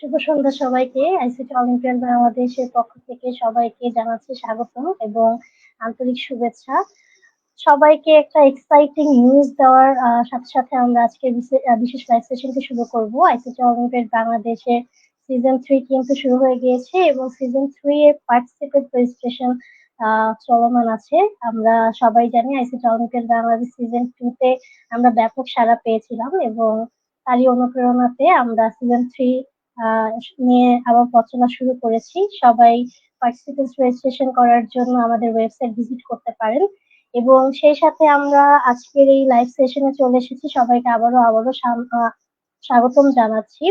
শুভ সন্ধ্যা সবাইকে। ICT Olympian বাংলাদেশের পক্ষ থেকে সবাইকে জানাচ্ছি স্বাগতম এবং আন্তরিক শুভেচ্ছা। সবাইকে একটা এক্সাইটিং নিউজ দেওয়ার সাথে সাথে আমরা আজকে বিশেষ লাইভ সেশনটি শুরু করব। আইসিটি অলিম্পিয়ান বাংলাদেশের সিজন 3 কিন্তু শুরু হয়ে গিয়েছে এবং সিজন 3 এর পার্টিসিপেন্ট রেজিস্ট্রেশন চলমান আছে। আমরা সবাই জানি আইসিটি অলিম্পিয়ান বাংলাদেশ সিজন 2 তে আমরা ব্যাপক সাড়া পেয়েছিলাম এবং তারই অনুপ্রেরণাতে আমরা সিজন 3 আহ নিয়ে আবার পথ চলা শুরু করেছি। সবাই পার্টিসিপেন্টস রেজিস্ট্রেশন করার জন্য আমাদের ওয়েবসাইট ভিজিট করতে পারেন এবং সেই সাথে আমরা আজকের এই লাইভ সেশনে চলে এসেছি। সবাইকে আবারও স্বাগতম জানাচ্ছি।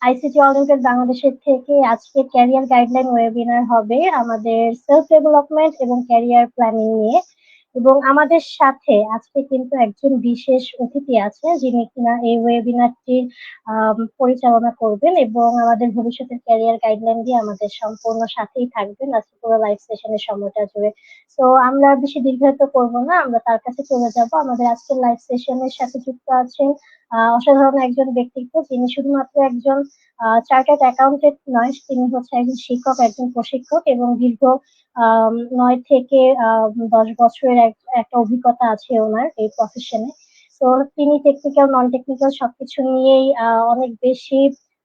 আইসিটি অলিম্পিয়াড বাংলাদেশের থেকে আজকে ক্যারিয়ার গাইডলাইন ওয়েবিনার হবে আমাদের সেলফ ডেভেলপমেন্ট এবং ক্যারিয়ার প্ল্যানিং নিয়ে। এবং আমাদের সাথে আজকে কিন্তু একজন বিশেষ অতিথি আছে যিনি কিনা এই ওয়েবিনারটির পরিচালনা করবেন এবং আমাদের ভবিষ্যতের ক্যারিয়ার গাইডলাইন দিয়ে আমাদের সম্পূর্ণ সাথেই থাকবেন আজকে পুরো লাইভ সেশনের সময়টা জুড়ে। তো আমরা বেশি দীর্ঘায়িত করব না, আমরা তার কাছে চলে যাব। আমাদের আজকের লাইভ সেশনের সাথে যুক্ত আছেন অসাধারণ একজন ব্যক্তিত্ব, যিনি শুধুমাত্র একজন চার্টার্ড অ্যাকাউন্টেন্ট নয়, তিনি হচ্ছে একজন শিক্ষক, একজন প্রশিক্ষক এবং দীর্ঘ 9 থেকে 10 বছরের একটা অভিজ্ঞতা আছে ওনার এই প্রফেশনে। তো তিনি টেকনিক্যাল নন টেকনিক্যাল সবকিছু নিয়েই অনেক বেশি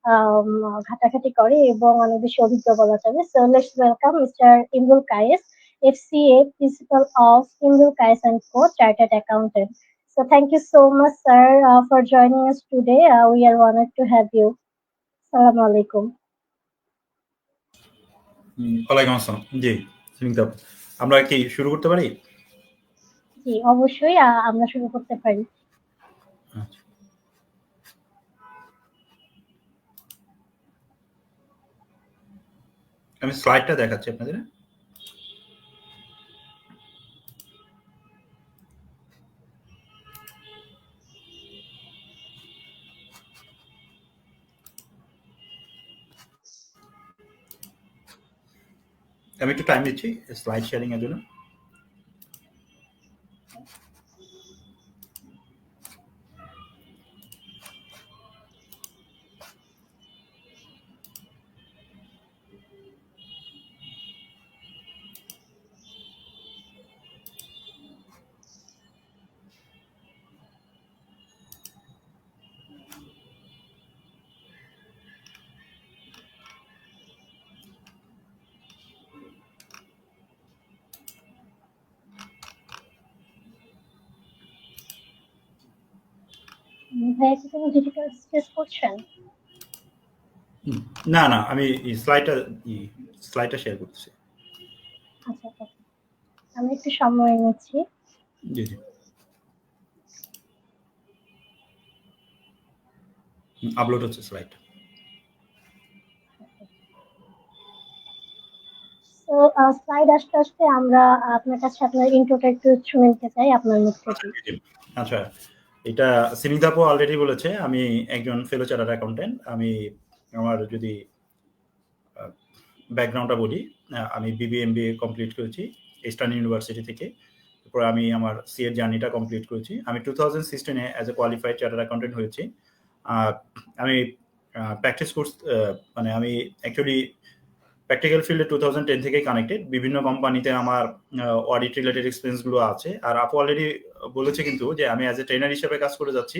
আম, ঘাটাঘাটি করে এবং অনেক বেশি অভিজ্ঞ বলা যাবে। So let's welcome mister Imrul Kayes, FCA Principal of Imrul Kais and Co, Chartered Accountant. So thank you so much, sir, for joining us today. We are honored to have you. Assalamu alaikum. ওয়ালাইকুম আসসালাম। জি সুমিতা, আমরা কি শুরু করতে পারি? জি অবশ্যই, আমরা শুরু করতে পারি। আমি স্লাইডটা দেখাচ্ছি আপনাদের। আমি একটু টাইম দিচ্ছি স্লাইড শেয়ারিং এর জন্য। ভাইয়া কি কোনো ডিফিকাল্ট ফেস করছেন? না না, আমি স্লাইডটা শেয়ার করতেছি। আচ্ছা আচ্ছা, আমি একটু সময় নিচ্ছি। জি জি, আপলোড হচ্ছে স্লাইড। তো স্লাইড আসতে আসতে আমরা আপনার কাছে আপনার ইন্ট্রোটা একটু শুনে নিতে চাই আপনার মুখ থেকে। আচ্ছা, এটা সিনিদাপু অলরেডি বলেছে, আমি একজন ফেলো চার্টার্ড অ্যাকাউন্টেন্ট। আমি আমার যদি ব্যাকগ্রাউন্ডটা বলি, আমি BBA কমপ্লিট করেছি ইস্টার্ন ইউনিভার্সিটি থেকে। তারপর আমি আমার সিএর জার্নিটা কমপ্লিট করেছি। আমি 2016 as a qualified chartered accountant হয়েছি। আমি প্র্যাকটিস কোর্স, মানে আমি অ্যাকচুয়ালি প্র্যাকটিক্যাল ফিল্ডে 2010 থেকেই কানেক্টেড। বিভিন্ন কোম্পানিতে আমার অডিট রিলেটেড এক্সপিরিয়েন্সগুলো আছে। আর আপু অলরেডি বলেছে কিন্তু যে আমি অ্যাজ এ ট্রেনার হিসেবে কাজ করে যাচ্ছি।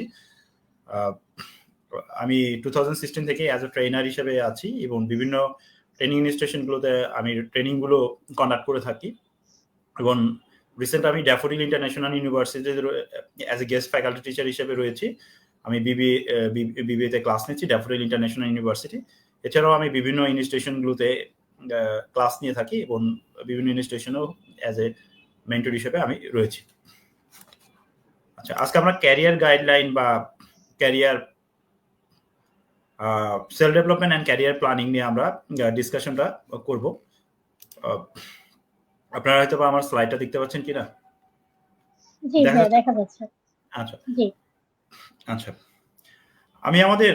আমি 2016 থেকে অ্যাজ এ ট্রেনার হিসেবে আছি এবং বিভিন্ন ট্রেনিং ইনস্টিটিউশনগুলোতে আমি ট্রেনিংগুলো কন্ডাক্ট করে থাকি। এবং রিসেন্ট আমি ড্যাফোডিল ইন্টারন্যাশনাল ইউনিভার্সিটিতে as a guest faculty teacher হিসেবে রয়েছি। আমি বিবিএতে ক্লাস নিচ্ছি ড্যাফোডিল ইন্টারন্যাশনাল ইউনিভার্সিটি। এছাড়াও আমি বিভিন্ন ইনস্টিটিউশনগুলোতে ক্লাস নিয়ে থাকি এবং বিভিন্ন ইনস্টিটিউশনেও অ্যাজ এ মেন্টর হিসেবে আমি রয়েছি। আচ্ছা, আজকে আমরা ক্যারিয়ার গাইডলাইন বা career self development and career planning নিয়ে আমরা ডিসকাশনটা করব। আপনারা হয়তো বা আমার স্লাইডটা দেখতে পাচ্ছেন কিনা? জি দেখা যাচ্ছে। আচ্ছা জি আচ্ছা, আমি আমাদের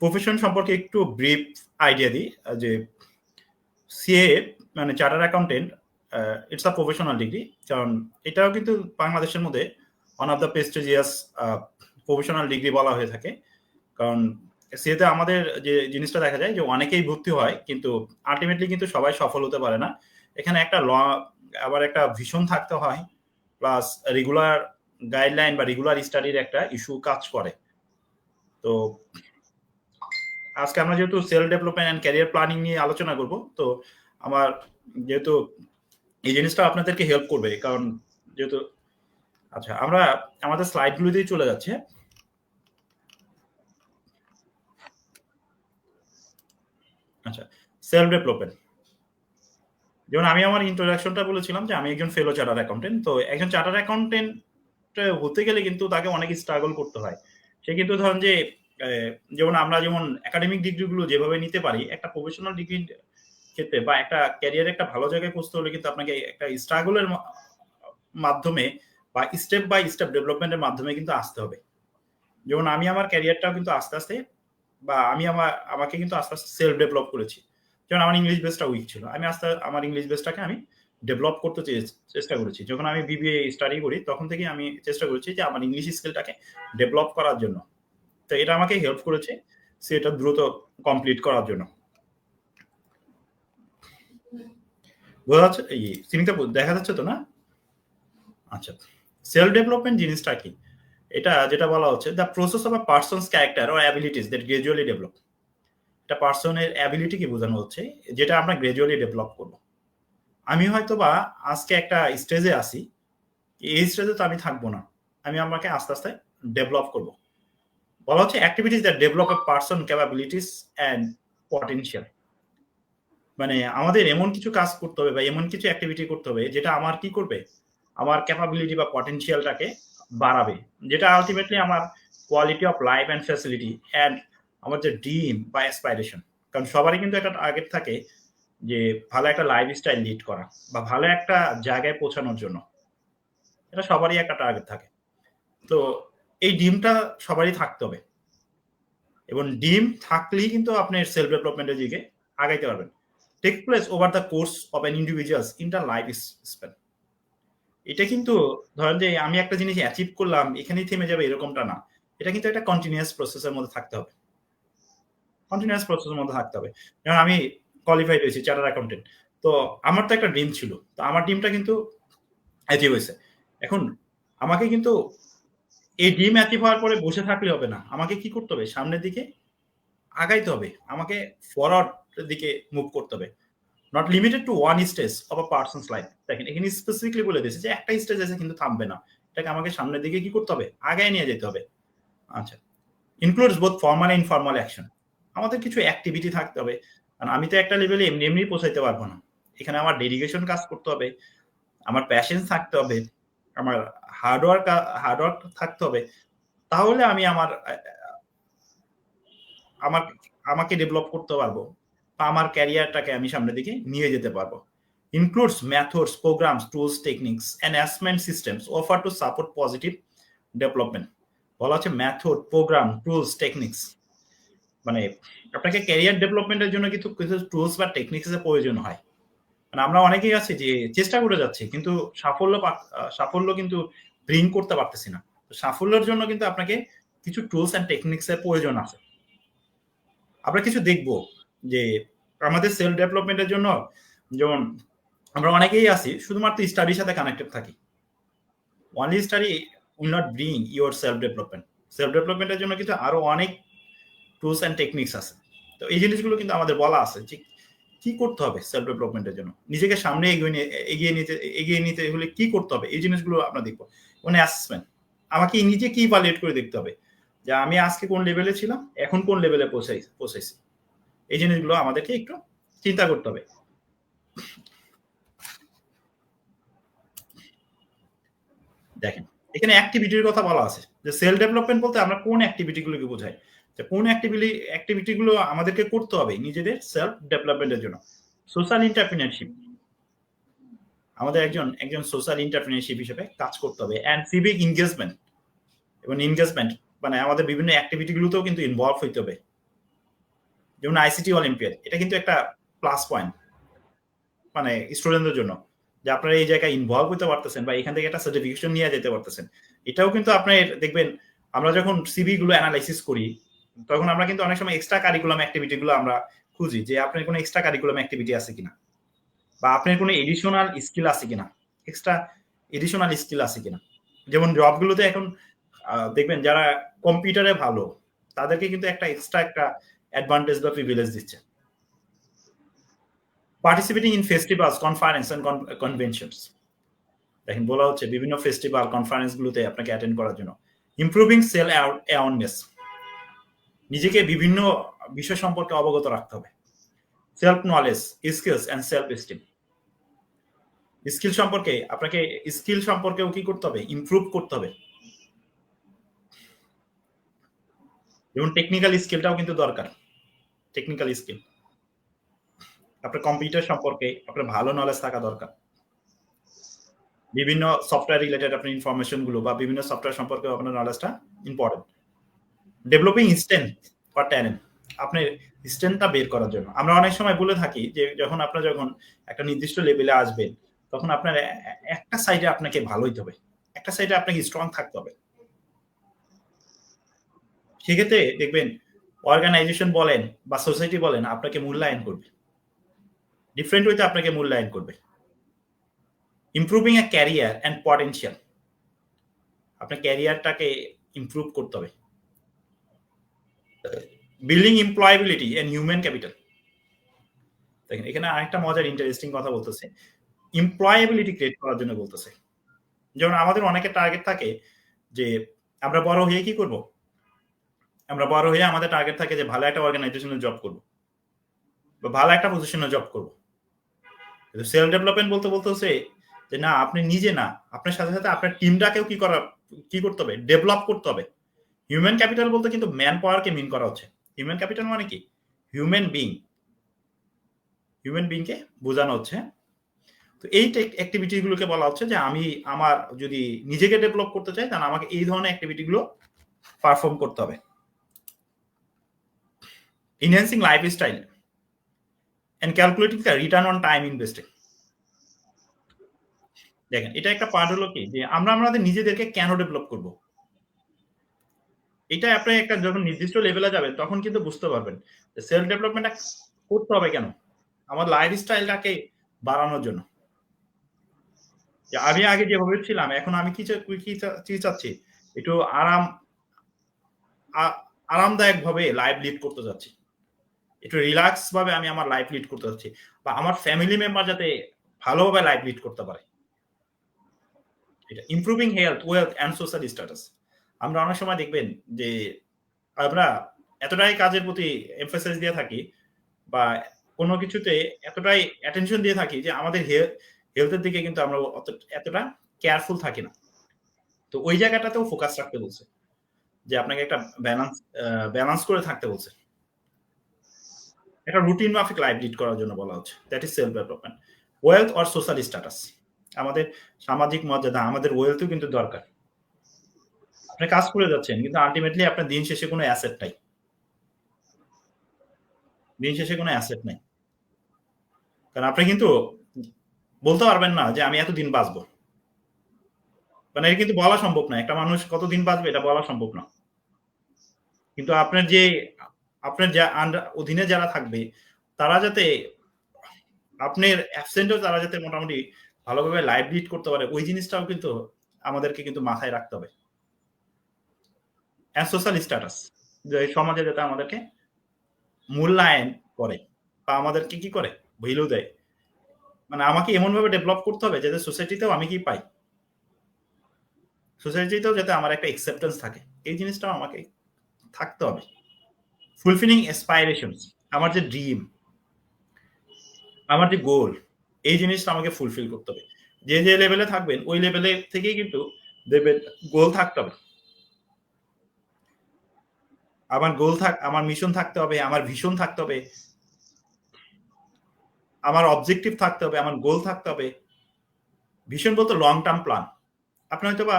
প্রফেশন সম্পর্কে একটু ব্রিফ আইডিয়া দিই। যে সিএ মানে chartered accountant, it's a professional degree. কারণ এটাও কিন্তু বাংলাদেশের মধ্যে one of the prestigious professional degree বলা হয়ে থাকে। কারণ সিএতে আমাদের যে জিনিসটা দেখা যায় যে অনেকেই ভর্তি হয় কিন্তু আলটিমেটলি কিন্তু সবাই সফল হতে পারে না। এখানে একটা আবার একটা ভিশন থাকতে হয়, প্লাস রেগুলার গাইডলাইন বা রেগুলার স্টাডির একটা ইস্যু কাজ করে। তো আজকে আমরা যেহেতু self development and career planning নিয়ে আলোচনা করব, তো আমার যেহেতু এই জিনিসটা আপনাদেরকে হেল্প করবে, কারণ যেহেতু আচ্ছা আমরা আমাদের স্লাইডগুলোতেই চলে যাচ্ছে। আচ্ছা, সেলফ ডেভেলপমেন্ট, যেমন আমি আমার ইন্ট্রোডাকশনটা বলেছিলাম যে আমি একজন ফেলো চার্টার্ড অ্যাকাউন্টেন্ট। তো একজন চার্টার্ড অ্যাকাউন্টেন্ট হতে গেলে কিন্তু তাকে অনেক স্ট্রাগল করতে হয়। সে কিন্তু ধরেন যে যেমন আমরা যেমন একাডেমিক ডিগ্রিগুলো যেভাবে নিতে পারি, একটা প্রফেশনাল ডিগ্রির ক্ষেত্রে বা একটা ক্যারিয়ারে একটা ভালো জায়গায় পৌঁছতে হলে কিন্তু আপনাকে একটা স্ট্রাগলের মাধ্যমে বা স্টেপ বাই স্টেপ ডেভেলপমেন্টের মাধ্যমে কিন্তু আসতে হবে। যেমন আমি আমার ক্যারিয়ারটাও কিন্তু আস্তে আস্তে বা আমাকে কিন্তু আস্তে আস্তে সেলফ ডেভেলপ করেছি। যেমন আমার ইংলিশ বেসটা উইক ছিল, আমি আমার ইংলিশ বেসটাকে আমি ডেভেলপ করতে চেষ্টা করেছি। যখন আমি বিবিএ স্টাডি করি তখন থেকে আমি চেষ্টা করেছি যে আমার ইংলিশ স্কিলটাকে ডেভেলপ করার জন্য। তো এটা আমাকে হেল্প করেছে সেটা দ্রুত কমপ্লিট করার জন্য। বোঝা যাচ্ছে? এই সিনিটা দেখা যাচ্ছে তো না? আচ্ছা, সেলফ ডেভেলপমেন্ট জিনিসটা কি? এটা যেটা বলা হচ্ছে the process of a person's character or abilities that gradually develop. এটা পার্সনের অ্যাবিলিটি কি বোঝানো হচ্ছে, যেটা আমরা গ্রাজুয়ালি ডেভেলপ করব। আমি হয়তো বা আজকে একটা স্টেজে আসি, এই স্টেজে তো আমি থাকবো না, আমি আমাকে আস্তে আস্তে ডেভেলপ করব। বলা হচ্ছে activities that develop a person capabilities and potential. মানে আমাদের এমন কিছু কাজ করতে হবে বা এমন কিছু অ্যাক্টিভিটি করতে হবে যেটা আমার কি করবে, আমার ক্যাপাবিলিটি বা পটেনশিয়ালটাকে বাড়াবে, যেটা আলটিমেটলি আমার quality of life and facility and আমার যে ড্রিম বা অ্যাসপাইরেশন। কারণ সবারই কিন্তু একটা টার্গেট থাকে যে ভালো একটা লাইফস্টাইল লিড করা বা ভালো একটা জায়গায় পৌঁছানোর জন্য। এটা সবারই একটা টার্গেট থাকে। তো এই ড্রিমটা সবারই থাকতে হবে, এবং ড্রিম থাকলেই কিন্তু আপনি সেলফ ডেভেলপমেন্টের দিকে আগাইতে পারবেন। Take place over the course of an individual's entire life span. এটা কিন্তু ধরেন যে আমি একটা জিনিস অ্যাচিভ করলাম এখানেই থেমে যাবে এরকমটা না। এটা কিন্তু একটা কন্টিনিউয়াস প্রসেসের মধ্যে থাকতে হবে। কন্টিনিউয়াস প্রসেসের মধ্যে থাকতে হবে। যেমন আমি কোয়ালিফাইড হয়েছি চার্টার্ড অ্যাকাউন্টেন্ট। তো আমার তো একটা ড্রিম ছিল। তো আমার ড্রিমটা কিন্তু অ্যাচিভ হয়েছে। এখন আমাকে কিন্তু এই ড্রিম অ্যাচিভ হওয়ার পরে বসে থাকলে হবে না। আমাকে কি করতে হবে? সামনের দিকে আগাইতে হবে। আমাকে ফরওয়ার্ড এর দিকে মুভ করতে হবে। Not limited to one stage of a person's life. দেখেন এখানে স্পেসিফিকলি বলে দিয়েছে যে একটা স্টেজ এসে কিন্তু থামবে না। এটাকে আমাকে সামনের দিকে কি করতে হবে? আগায় নিয়ে যেতে হবে। আচ্ছা। Includes both formal and informal action. আমাদের কিছু অ্যাক্টিভিটি থাকতে হবে। কারণ আমি তো একটা লেভেলে এমনি এমনি পৌঁছাইতে পারবো না। এখানে আমার ডেডিকেশন কাজ করতে হবে, আমার প্যাশন থাকতে হবে, আমার হার্ডওয়ার্ক থাকতে হবে। তাহলে আমি আমার আমাকে ডেভেলপ করতে পারবো বা আমার ক্যারিয়ারটাকে আমি সামনের দিকে নিয়ে যেতে পারবো। Includes methods, programs, tools, techniques and assessment systems offer to support positive development. বলা হচ্ছে মেথড, প্রোগ্রাম, টুলস, টেকনিক্স। মানে আপনাকে ক্যারিয়ার ডেভেলপমেন্টের জন্য কিন্তু কিছু টুলস বা টেকনিক্স এর প্রয়োজন হয়। মানে আমরা অনেকেই আছি যে চেষ্টা করে যাচ্ছি কিন্তু সাফল্য কিন্তু ব্রিং করতে পারতেছি না। তো সাফল্যের জন্য কিন্তু আপনাকে কিছু টুলস অ্যান্ড টেকনিক্স এর প্রয়োজন আছে। আমরা কিছু দেখব যে আমাদের সেলফ ডেভেলপমেন্টের জন্য, যেমন আমরা অনেকেই আছি শুধুমাত্র স্টাডির সাথে কানেক্টেড থাকি। Only study will not bring your self development. Self ডেভেলপমেন্টের জন্য কিন্তু আরো অনেক টুলস অ্যান্ড টেকনিক্স আছে। তো এই জিনিসগুলো কিন্তু আমাদের বলা আছে যে কি করতে হবে সেলফ ডেভেলপমেন্টের জন্য, নিজেকে সামনে এগিয়ে নিতে হলে কি করতে হবে, এই জিনিসগুলো আমরা দেখবো। মানে অ্যাসেসমেন্ট, আমাকে নিজে কি ইভালুয়েট করে দেখতে হবে যে আমি আজকে কোন লেভেলে ছিলাম, এখন কোন লেভেলে পৌঁছাইছি। এই জিনিসগুলো আমাদেরকে একটু চিন্তা করতে হবে। দেখেন এখানে অ্যাক্টিভিটির কথা বলা আছে যে সেলফ ডেভেলপমেন্ট বলতে আমরা কোন অ্যাক্টিভিটিগুলোকে বোঝাই, যে কোন অ্যাক্টিভিটিগুলো আমাদেরকে করতে হবে নিজেদের সেলফ ডেভেলপমেন্টের জন্য। সোশ্যাল এন্টারপ্রেনারশিপ, আমাদের একজন সোশ্যাল এন্টারপ্রেনারশিপ হিসেবে কাজ করতে হবে। অ্যান্ড সিভিক এনগেজমেন্ট, এবং এনগেজমেন্ট মানে আমাদের বিভিন্ন অ্যাক্টিভিটিগুলোতেও কিন্তু ইনভলভ হইতে হবে। যেমন আইসিটি অলিম্পিয়াড, এটা কিন্তু একটা প্লাস পয়েন্ট মানে স্টুডেন্টদের জন্য, যে আপনারা এই জায়গায় ইনভলভ হতে পারতেছেন বা এখান থেকে একটা সার্টিফিকেশন নিয়ে যেতে পারতেছেন। এটাও কিন্তু আপনার দেখবেন আমরা যখন সিভি গুলো অ্যানালাইসিস করি তখন আমরা কিন্তু অনেক সময় এক্সট্রা কারিকুলাম অ্যাক্টিভিটি গুলো আমরা খুঁজি যে আপনার কোনো এক্সট্রা কারিকুলাম অ্যাক্টিভিটি আছে কিনা, বা আপনার কোনো এডিশনাল স্কিল আছে কিনা, এক্সট্রা এডিশনাল স্কিল আছে কিনা। যেমন জবগুলোতে এখন দেখবেন যারা কম্পিউটারে ভালো তাদেরকে কিন্তু একটা এক্সট্রা একটা অ্যাডভান্টেজ বা প্রিভিলেজ দিচ্ছে। Participating in festivals, conference and conventions, দেখেন বলা হচ্ছে বিভিন্ন ফেস্টিভ্যাল কনফারেন্স গুলোতে আপনাকে অ্যাটেন্ড করার জন্য। ইমপ্রুভিং সেলফ অ্যাওয়ারনেস, নিজেকে বিভিন্ন বিষয় সম্পর্কে অবগত রাখতে হবে। Self knowledge, skills and self esteem, skill সম্পর্কে আপনাকে স্কিল সম্পর্কেও কি করতে হবে, ইমপ্রুভ করতে হবে। যেমন টেকনিক্যাল স্কিলটাও কিন্তু দরকার। টেকনিক্যাল স্কিল, আপনার কম্পিউটার সম্পর্কে আপনার ভালো নলেজ থাকা দরকার। বিভিন্ন সফটওয়্যার রিলেটেড আপনার ইনফরমেশন গুলো বা বিভিন্ন সফটওয়্যার সম্পর্কে আপনার নলেজটা ইম্পর্টেন্ট। ডেভেলপিং স্ট্রেংথ বা ট্যালেন্ট, আপনার স্ট্রেংথটা বের করার জন্য। আমরা অনেক সময় বলে থাকি যে যখন একটা নির্দিষ্ট লেভেলে আসবেন তখন আপনার একটা সাইডে আপনাকে ভালো হইতে হবে, একটা সাইডে আপনাকে স্ট্রং থাকতে হবে। সেক্ষেত্রে দেখবেন অর্গানাইজেশন বলেন বা সোসাইটি বলেন আপনাকে মূল্যায়ন করবে, ডিফারেন্ট ওয়েতে আপনাকে মূল্যায়ন করবে। Improving a career and potential, আপনার ক্যারিয়ারটাকে ইমপ্রুভ করতে হবে। Building employability and human capital, দেখেন এখানে আরেকটা মজার ইন্টারেস্টিং কথা বলতেছে, এমপ্লয়াবিলিটি ক্রিয়েট করার জন্য বলতেছে। যেমন আমাদের অনেকের টার্গেট থাকে যে আমরা বড় হয়ে কি করব, আমরা বড় হয়ে আমাদের টার্গেট থাকে যে ভালো একটা অর্গানাইজেশনে জব করব বা ভালো একটা পজিশনে জব করব। কিন্তু সেলফ ডেভেলপমেন্ট বলতেছে যে না, আপনি নিজে না, আপনার সাথে সাথে আপনার টিমটাকেও কি করতে হবে, ডেভেলপ করতে হবে। হিউম্যান ক্যাপিটাল বলতে কিন্তু ম্যান পাওয়ারকে মিন করা হচ্ছে। হিউম্যান ক্যাপিটাল মানে কি, হিউম্যান বিং, হিউম্যান বিংকে বোঝানো হচ্ছে। তো এই অ্যাক্টিভিটি গুলোকে বলা হচ্ছে যে আমি আমার যদি নিজেকে ডেভেলপ করতে চাই তাহলে আমাকে এই ধরনের অ্যাক্টিভিটি গুলো পারফর্ম করতে হবে। Enhancing lifestyle and calculating the return on time invested, দেখেন এটা একটা পার্ট হলো কি যে আমরা আমাদের নিজেদেরকে কেন ডেভেলপ করব, এটা আপনি একটা যখন নির্দিষ্ট লেভেলে যাবেন তখন কিন্তু বুঝতে পারবেন যে সেলফ ডেভেলপমেন্টটা করতে হবে কেন, আমার লাইফস্টাইলটাকে বাড়ানোর জন্য। যে আমি আগে যেভাবে ছিলাম এখন আমি কি চাচ্ছি, একটু আরামদায়ক ভাবে লাইফ লিড করতে যাচ্ছি, একটু রিল্যাক্স ভাবে আমি আমার লাইফ লিড করতে যাচ্ছি, বা আমার ফ্যামিলি মেম্বার যাতে ভালোভাবে লাইফ লিড করতে পারে। এটা improving health, wealth and social status. আমরা অনেক সময় দেখবেন যে আমরা এতটাই কাজের প্রতি এমফাসাইজ দিয়ে থাকি বা কোনো কিছুতে এতটাই অ্যাটেনশন দিয়ে থাকি যে আমাদের হেলথের দিকে কিন্তু আমরা এতটা কেয়ারফুল থাকি না। তো ওই জায়গাটাতেও ফোকাস রাখতে বলছে যে আপনাকে একটা ব্যালেন্স করে থাকতে বলছে, একটা রুটিন মাফিক লাইফ লিড করার জন্য বলা হচ্ছে। That is self development. Wealth or social status, আমাদের সামাজিক মর্যাদা, আমাদের ওয়েলথও কিন্তু দরকার। আপনি কাজ করে যাচ্ছেন কিন্তু আলটিমেটলি আপনার দিন শেষে কোনো অ্যাসেট নাই, দিন শেষে কোনো অ্যাসেট নাই। কারণ আপনি কিন্তু বলতে পারবেন না যে আমি এতদিন বাঁচবো, মানে এটা কিন্তু বলা সম্ভব না। একটা মানুষ কতদিন বাঁচবে এটা বলা সম্ভব না। কিন্তু আপনার অধীনে যারা থাকবে তারা যাতে আপনার অ্যাবসেন্টেও তারা যাতে মোটামুটি ভালোভাবে লাইফ লিড করতে পারে, ওই জিনিসটাও কিন্তু আমাদেরকে কিন্তু মাথায় রাখতে হবে। সোশ্যাল স্ট্যাটাস, যে সমাজে যাতে আমাদেরকে মূল্যায়ন করে বা আমাদেরকে কি করে, ভ্যালু দেয়। মানে আমাকে এমন ভাবে ডেভেলপ করতে হবে যাতে সোসাইটিতেও আমি কি পাই, সোসাইটিতেও যাতে আমার একটা অ্যাকসেপ্টেন্স থাকে, এই জিনিসটাও আমাকে থাকতে হবে। ফুলফিলিং অ্যাসপাইরেশনস, আমার যে ড্রিম, আমার যে গোল, এই জিনিসটা আমাকে ফুলফিল করতে হবে। যে লেভেলে থাকবেন ওই লেভেলে থেকেই কিন্তু দেখবেন গোল থাকতে হবে। আমার মিশন থাকতে হবে, আমার ভিশন থাকতে হবে, আমার অবজেক্টিভ থাকতে হবে, আমার গোল থাকতে হবে। ভিশন বলতে লং টার্ম প্ল্যান। আপনি হয়তো বা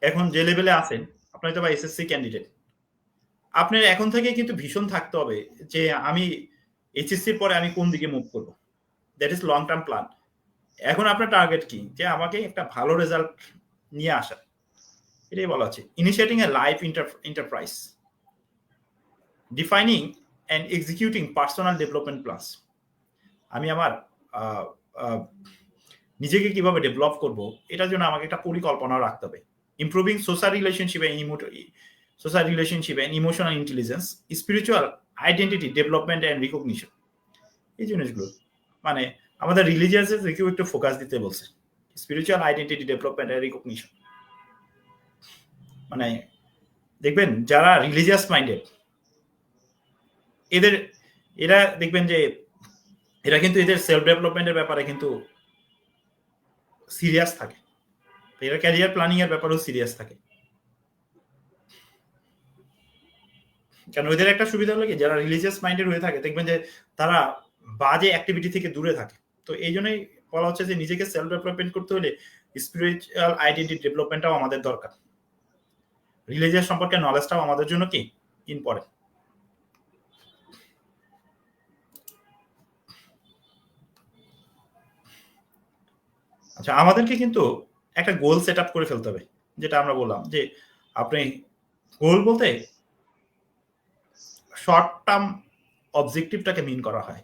এখন যে লেভেলে আছেন, আপনি হয়তো বা এসএসসি ক্যান্ডিডেট, আপনার এখন থেকে কিন্তু ভিশন থাকতে হবে যে আমি এইচএসসির পরে আমি কোন দিকে মুভ করব। That is long term plan. এখন আপনার টার্গেট কি, যে আমাকে একটা ভালো রেজাল্ট নিয়ে আসা, এটাই বলা আছে। Initiating A life enterprise, defining and executing personal development plus. আমি আমার নিজেকে কিভাবে ডেভেলপ করব এটার জন্য আমাকে একটা পরিকল্পনা রাখতে হবে। Improving social relationship and emotional intelligence, spiritual identity development and recognition, এই জিনিসগুলো মানে আমাদের রিলিজিয়াসের দিকেও একটু ফোকাস দিতে বলছে। Spiritual identity development and recognition মানে দেখবেন যারা রিলিজিয়াস মাইন্ডেড এরা দেখবেন যে এরা কিন্তু এদের সেলফ ডেভেলপমেন্টের ব্যাপারে কিন্তু সিরিয়াস থাকে, এরা ক্যারিয়ার প্ল্যানিং এর ব্যাপারেও সিরিয়াস থাকে। কারণ ওদের একটা সুবিধা হলো কি, যারা রিলিজিয়াস মাইন্ডেড হয়ে থাকে দেখবেন যে তারা বাজে অ্যাক্টিভিটি থেকে দূরে থাকে। তো এই জন্যই বলা হচ্ছে যে নিজেকে সেলফ ডেভেলপমেন্ট করতে হলে স্পিরিচুয়াল আইডেন্টিটি ডেভেলপমেন্টটাও আমাদের দরকার। রিলিজিয়াস সম্পর্কে নলেজটাও আমাদের জন্য কি ইম্পর্টেন্ট। আচ্ছা, আমাদেরকে কিন্তু একটা গোল সেট আপ করে ফেলতে হবে, যেটা আমরা বললাম যে আপনি গোল বলতে শর্ট টার্ম অবজেক্টিভটাকে মিন করা হয়।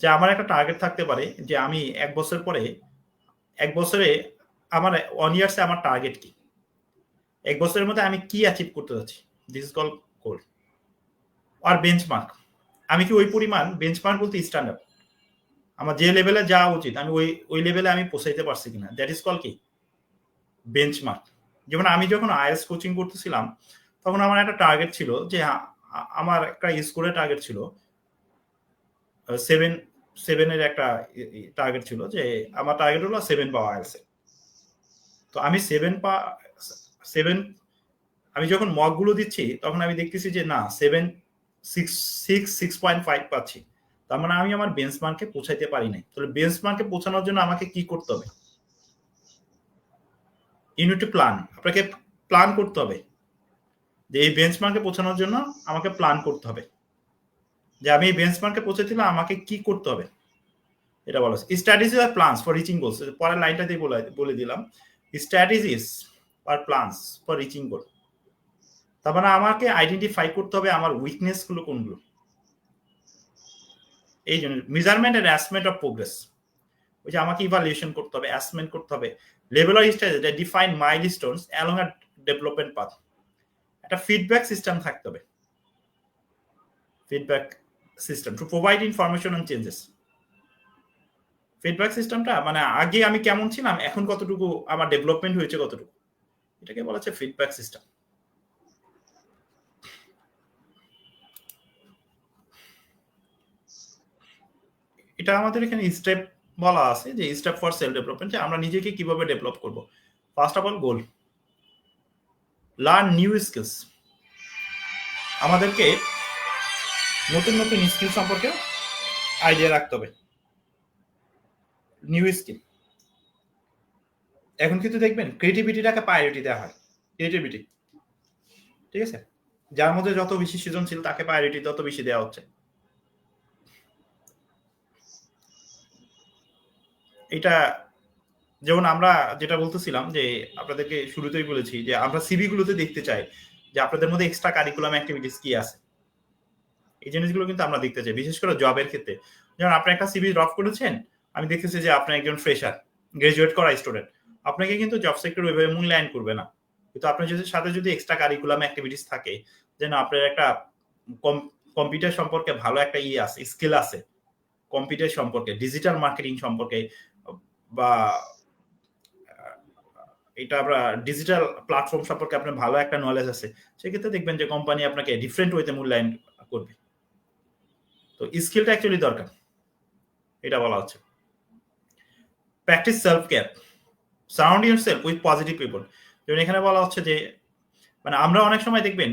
যে আমার একটা টার্গেট থাকতে পারে যে আমি 1 বছর পরে 1 বছরে আমার 1 ইয়ার্সে আমার টার্গেট কি, 1 বছরের মধ্যে আমি কি অ্যাচিভ করতে যাচ্ছি, দিস ইজ কল্ড গোল। আর বেঞ্চমার্ক, আমি কি ওই পরিমাণ, বেঞ্চমার্ক বলতে স্ট্যান্ডার্ড, আমার যে লেভেলে যাওয়া উচিত আমি ওই লেভেলে আমি পৌঁছাইতে পারছি কিনা, দ্যাট ইজ কল কি বেঞ্চমার্ক। যেমন আমি যখন আইএলটিএস কোচিং করতেছিলাম তখন আমার একটা টার্গেট ছিল যে আমার একটা স্কোরের টার্গেট ছিল 7 একটা টার্গেট ছিল যে আমার টার্গেট হলো 7 পাওয়া আইএলটিএস। তো আমি 7 আমি যখন মক গুলো দিচ্ছি তখন আমি দেখতেছি যে না 6.5 পাচ্ছি, তার মানে আমি আমার বেঞ্চমার্কে পৌঁছাইতে পারি নাই। তাহলে বেঞ্চমার্কে পৌঁছানোর জন্য আমাকে কি করতে হবে, ইউনিট প্ল্যান, আপনাকে প্ল্যান করতে হবে যে এই বেঞ্চমার্কে পৌঁছানোর জন্য আমাকে প্ল্যান করতে হবে যে আমি এই বেঞ্চমার্কে পৌঁছাতে হলে আমাকে কি করতে হবে, এটা বলা হচ্ছে। স্ট্র্যাটেজি আর প্ল্যানস ফর রিচিং গোলস, পরের লাইনটাতেই বলে দিলাম, স্ট্র্যাটেজিস আর প্ল্যানস ফর রিচিং গোল। তার মানে আমাকে আইডেন্টিফাই করতে হবে আমার উইকনেস গুলো কোনগুলো। এই জন্য measurement and assessment of progress, ওই যে আমাকে ইভালুয়েশন করতে হবে, অ্যাসেসমেন্ট করতে হবে, level of stage that define milestones along a development path. একটা ফিডব্যাক সিস্টেম থাকতে হবে, feedback system to provide information on changes. Feedback সিস্টেমটা মানে আগে আমি কেমন ছিলাম, এখন কতটুকু আমার ডেভেলপমেন্ট হয়েছে কতটুকু, এটাকে বলা হচ্ছে ফিডব্যাক সিস্টেম। এটা আমাদের এখানে স্টেপ বলা আছে যে স্টেপ ফর সেলফ ডেভেলপমেন্ট, যে আমরা নিজেকে কিভাবে ডেভেলপ করব। First of all goal, learn new skills, আমাদেরকে নতুন নতুন স্কিল সম্পর্কে আইডিয়া রাখতে হবে। নিউ স্কিল, এখন কিন্তু দেখবেন ক্রিয়েটিভিটিটাকে প্রায়োরিটি দেওয়া হয়, ক্রিয়েটিভিটি, ঠিক আছে, যার মধ্যে যত বেশি সৃজনশীল তাকে প্রায়োরিটি তত বেশি দেওয়া হচ্ছে। এটা যেমন আমরা যেটা বলতেছিলাম যে আপনাদেরকে শুরুতেই বলেছি যে আমরা সিভি গুলোতে দেখতে চাই যে আপনাদের মধ্যে এক্সট্রা কারিকুলাম অ্যাক্টিভিটিস কি আছে, এই জিনিসগুলো কিন্তু আমরা দেখতে চাই, বিশেষ করে জবের ক্ষেত্রে। যেমন আপনি একটা সিভি ড্রপ করেছেন, আমি দেখতেছি যে আপনি একজন ফ্রেশার, গ্রাজুয়েট করা স্টুডেন্ট, আপনাকে কিন্তু জব সেক্টর ওইভাবে মূল্যায়ন করবে না। কিন্তু আপনার সাথে যদি এক্সট্রা কারিকুলাম অ্যাক্টিভিটিস থাকে, যেন আপনার একটা কম্পিউটার সম্পর্কে ভালো একটা আছে, স্কিল আছে কম্পিউটার সম্পর্কে, ডিজিটাল মার্কেটিং সম্পর্কে, বা এটা আমরা ডিজিটাল প্ল্যাটফর্ম সম্পর্কে আপনার ভালো একটা নলেজ আছে, সেক্ষেত্রে দেখবেন যে কোম্পানি আপনাকে ডিফারেন্ট ওয়েতে মূল্যায়ন করবে। তো স্কিলটা অ্যাকচুয়ালি দরকার, এটা বলা হচ্ছে। Practice self care, surround yourself with positive people. যেমন এখানে বলা হচ্ছে যে মানে আমরা অনেক সময় দেখবেন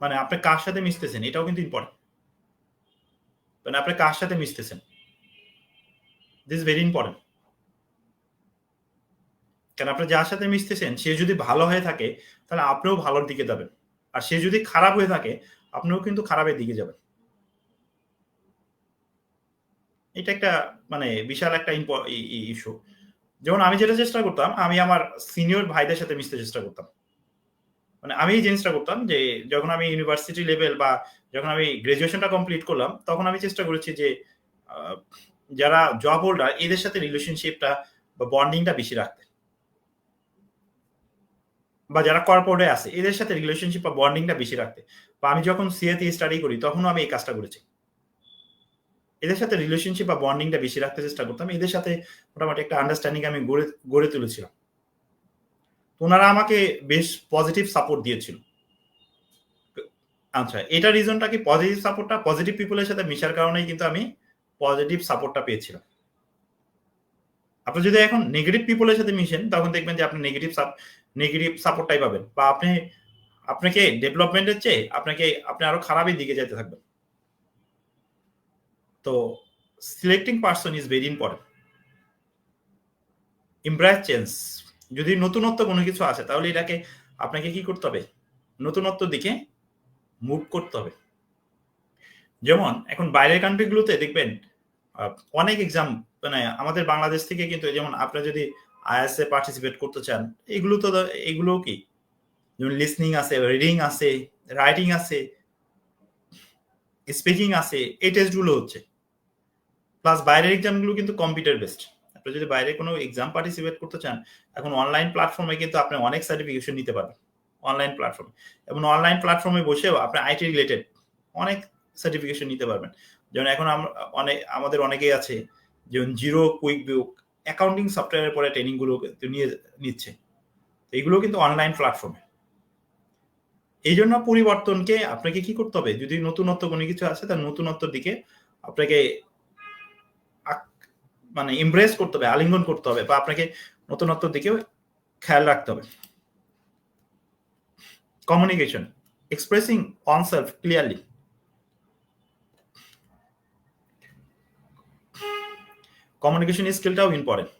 মানে আপনি কার সাথে মিশতেছেন এটাও কিন্তু ইম্পর্টেন্ট, মানে আপনি কার সাথে মিশতেছেন, দিস ভেরি ইম্পর্টেন্ট। কারণ আপনি যার সাথে মিশতেছেন সে যদি ভালো হয়ে থাকে তাহলে আপনিও ভালোর দিকে যাবেন, আর সে যদি খারাপ হয়ে থাকে আপনিও কিন্তু খারাপের দিকে যাবেন। এটা একটা মানে বিশাল একটা ইস্যু। যেমন আমি যেটা চেষ্টা করতাম, আমি আমার সিনিয়র ভাইদের সাথে মিশতে চেষ্টা করতাম, মানে আমি এই জিনিসটা করতাম যে যখন আমি ইউনিভার্সিটি লেভেল বা যখন আমি গ্রাজুয়েশনটা কমপ্লিট করলাম তখন আমি চেষ্টা করেছি যে যারা জব হোল্ডার এদের সাথে রিলেশনশিপটা বা বন্ডিংটা বেশি রাখতে, বা যারা কর্পোরেটে আছে এদের সাথে রিলেশনশিপ বা বন্ডিংটা বেশি রাখতে। বা আমি যখন সিএতে স্টাডি করি তখনও আমি এই কাজটা করেছি, এদের সাথে রিলেশনশিপ বা বন্ডিংটা বেশি রাখতে চেষ্টা করতাম, এদের সাথে মোটামুটি একটা আন্ডারস্ট্যান্ডিং আমি গড়ে তুলেছিলাম। ওনারা আমাকে বেশ পজিটিভ সাপোর্ট দিয়েছিল। আচ্ছা, এটা রিজনটা কি পজিটিভ সাপোর্টটা পজিটিভ পিপলের সাথে মিশার কারণেই কিন্তু আমি পজিটিভ সাপোর্টটা পেয়েছিলাম। আপনি যদি এখন নেগেটিভ পিপলের সাথে মিশেন তখন দেখবেন যে আপনি নেগেটিভ সাপোর্টটাই পাবেন, বা আপনাকে ডেভেলপমেন্টের চেয়ে আপনি আরো খারাপের দিকে যেতে থাকবেন। তো selecting person is very important. Embrace change. যদি নতুনত্ব কোনো কিছু আছে তাহলে এটাকে আপনাকে কি করতে হবে, নতুনত্বর দিকে মুভ করতে হবে। যেমন এখন বাইরের কান্ট্রিগুলোতে দেখবেন অনেক এক্সাম, মানে আমাদের বাংলাদেশ থেকে কিন্তু যেমন আপনি যদি আইএসএ পার্টিসিপেট করতে চান এগুলো কি, যেমন লিসনিং আছে, রিডিং আছে, রাইটিং আছে, স্পিকিং আছে, এই টেস্টগুলো হচ্ছে। প্লাস বাইরের এক্সামগুলো কিন্তু কম্পিউটার বেসড। আপনি যদি বাইরে কোনো এক্সাম পার্টিসিপেট করতে চান এখন অনলাইন প্ল্যাটফর্মে কিন্তু আপনি অনেক সার্টিফিকেশন নিতে পারবেন অনলাইন প্ল্যাটফর্মে, এবং অনলাইন প্ল্যাটফর্মে বসেও আপনি আইটি রিলেটেড অনেক সার্টিফিকেশন নিতে পারবেন। যেমন এখন আমাদের অনেকেই আছে যেমন জিরো, কুইক বুক, অ্যাকাউন্টিং সফটওয়্যারের পরে ট্রেনিংগুলো নিচ্ছে। এগুলো কিন্তু অনলাইন প্ল্যাটফর্মে। এই জন্য পরিবর্তনকে আপনাকে কি করতে হবে, যদি নতুনত্ব কোনো কিছু আছে তার নতুনত্বর দিকে আপনাকে মানে এমব্রেস করতে হবে, আলিঙ্গন করতে হবে, বা আপনাকে নতুনত্বর দিকেও খেয়াল রাখতে হবে। Communication, expressing oneself clearly. Communication স্কিলটাও ইম্পর্টেন্ট।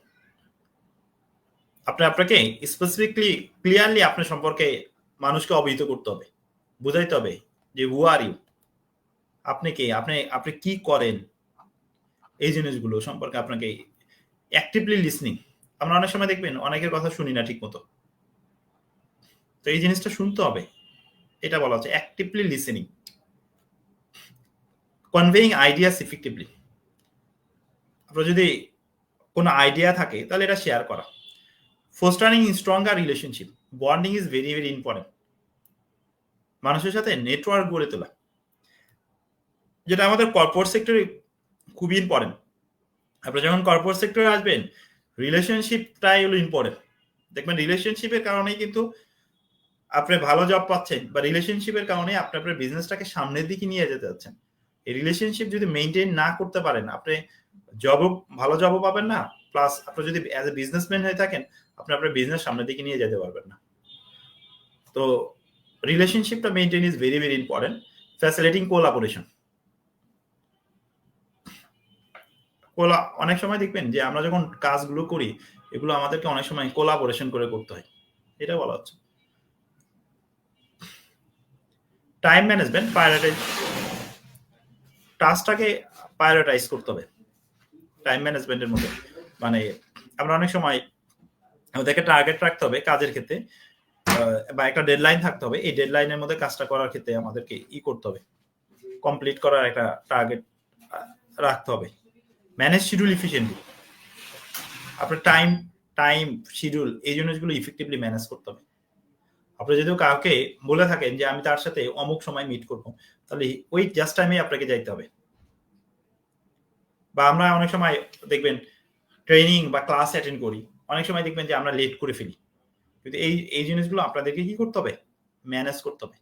আপনাকে স্পেসিফিকলি ক্লিয়ারলি আপনার সম্পর্কে মানুষকে অবহিত করতে হবে, বুঝাইতে হবে যে হু আর ইউ, আপনি কে, আপনি কি করেন, এই জিনিসগুলো সম্পর্কে আপনাকে অ্যাক্টিভলি লিসনিং। আমরা অনেক সময় দেখবেন অনেকের কথা শুনি না ঠিক মতো, তো এই জিনিসটা শুনতে হবে, এটা বলা হচ্ছে actively listening. Conveying ideas effectively. আপনার যদি কোনো আইডিয়া থাকে তাহলে এটা শেয়ার করা। Fostering stronger relationship, bonding is very very important. মানুষের সাথে নেটওয়ার্ক গড়ে তোলা, যেটা আমাদের কর্পোরেট সেক্টরে খুবই ইম্পর্টেন্ট। আপনি যখন কর্পোরেট সেক্টরে আসবেন রিলেশনশিপটাই হলো ইম্পর্টেন্ট। দেখবেন রিলেশনশিপের কারণেই কিন্তু আপনি ভালো জব পাচ্ছেন, বা রিলেশনশিপের কারণে আপনি আপনার বিজনেসটাকে সামনের দিকে নিয়ে যেতে যাচ্ছেন। এই রিলেশনশিপ যদি মেনটেন না করতে পারেন আপনি ভালো জবও পাবেন না, প্লাস আপনি যদি অ্যাজ এ বিজনেসম্যান হয়ে থাকেন আপনি আপনার বিজনেস সামনের দিকে নিয়ে যেতে পারবেন না। তো রিলেশনশিপটা maintain is very very important. Facilitating collaboration. অনেক সময় দেখবেন যে আমরা যখন কাজগুলো করি এগুলো আমাদেরকে অনেক সময় কোলাবোরেশন করে করতে হয়, এটা বলা হচ্ছে। টাইম ম্যানেজমেন্ট, টাস্কটাকে প্রায়োরিটাইজ করতে হবে টাইম ম্যানেজমেন্টের মধ্যে। মানে আমরা অনেক সময় আমাদেরকে টার্গেট রাখতে হবে কাজের ক্ষেত্রে, বা একটা ডেডলাইন থাকতে হবে, এই ডেডলাইনের মধ্যে কাজটা করার ক্ষেত্রে আমাদেরকে করতে হবে, কমপ্লিট করার একটা টার্গেট রাখতে হবে। Manage schedule efficiently. আপনার টাইম শিডিউল এই জিনিসগুলো ইফেক্টিভলি ম্যানেজ করতে হবে। আপনি যদি কাউকে বলে থাকেন যে আমি তার সাথে অমুক সময় মিট করব, তাহলে ওই জাস্ট টাইমে আপনাকে যাইতে হবে। বা আমরা অনেক সময় দেখবেন ট্রেনিং বা ক্লাস অ্যাটেন্ড করি, অনেক সময় দেখবেন যে আমরা লেট করে ফেলি, কিন্তু এই জিনিসগুলো আপনাদেরকে কি করতে হবে, ম্যানেজ করতে হবে।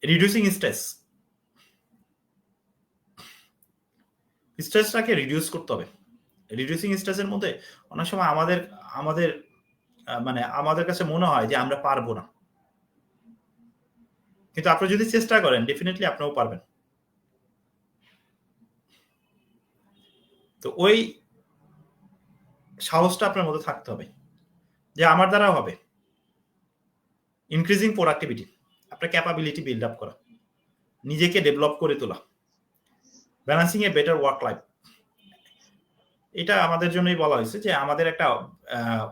রিডিউসিং স্ট্রেসটাকে রিডিউস করতে হবে। রিডিউসিং স্ট্রেসের মধ্যে অনেক সময় আমাদের মানে আমাদের কাছে মনে হয় যে আমরা পারবো না, কিন্তু আপনি যদি চেষ্টা করেন ডেফিনেটলি আপনিও পারবেন। তো ওই সাহসটা আপনার মধ্যে থাকতে হবে যে আমার দ্বারা হবে। ইনক্রিজিং প্রোডাক্টিভিটি, আপনার ক্যাপাবিলিটি বিল্ড আপ করা, নিজেকে ডেভেলপ করে তোলা। Balancing a better work life, এটা আমাদের জন্যই বলা হয়েছে যে আমাদের একটা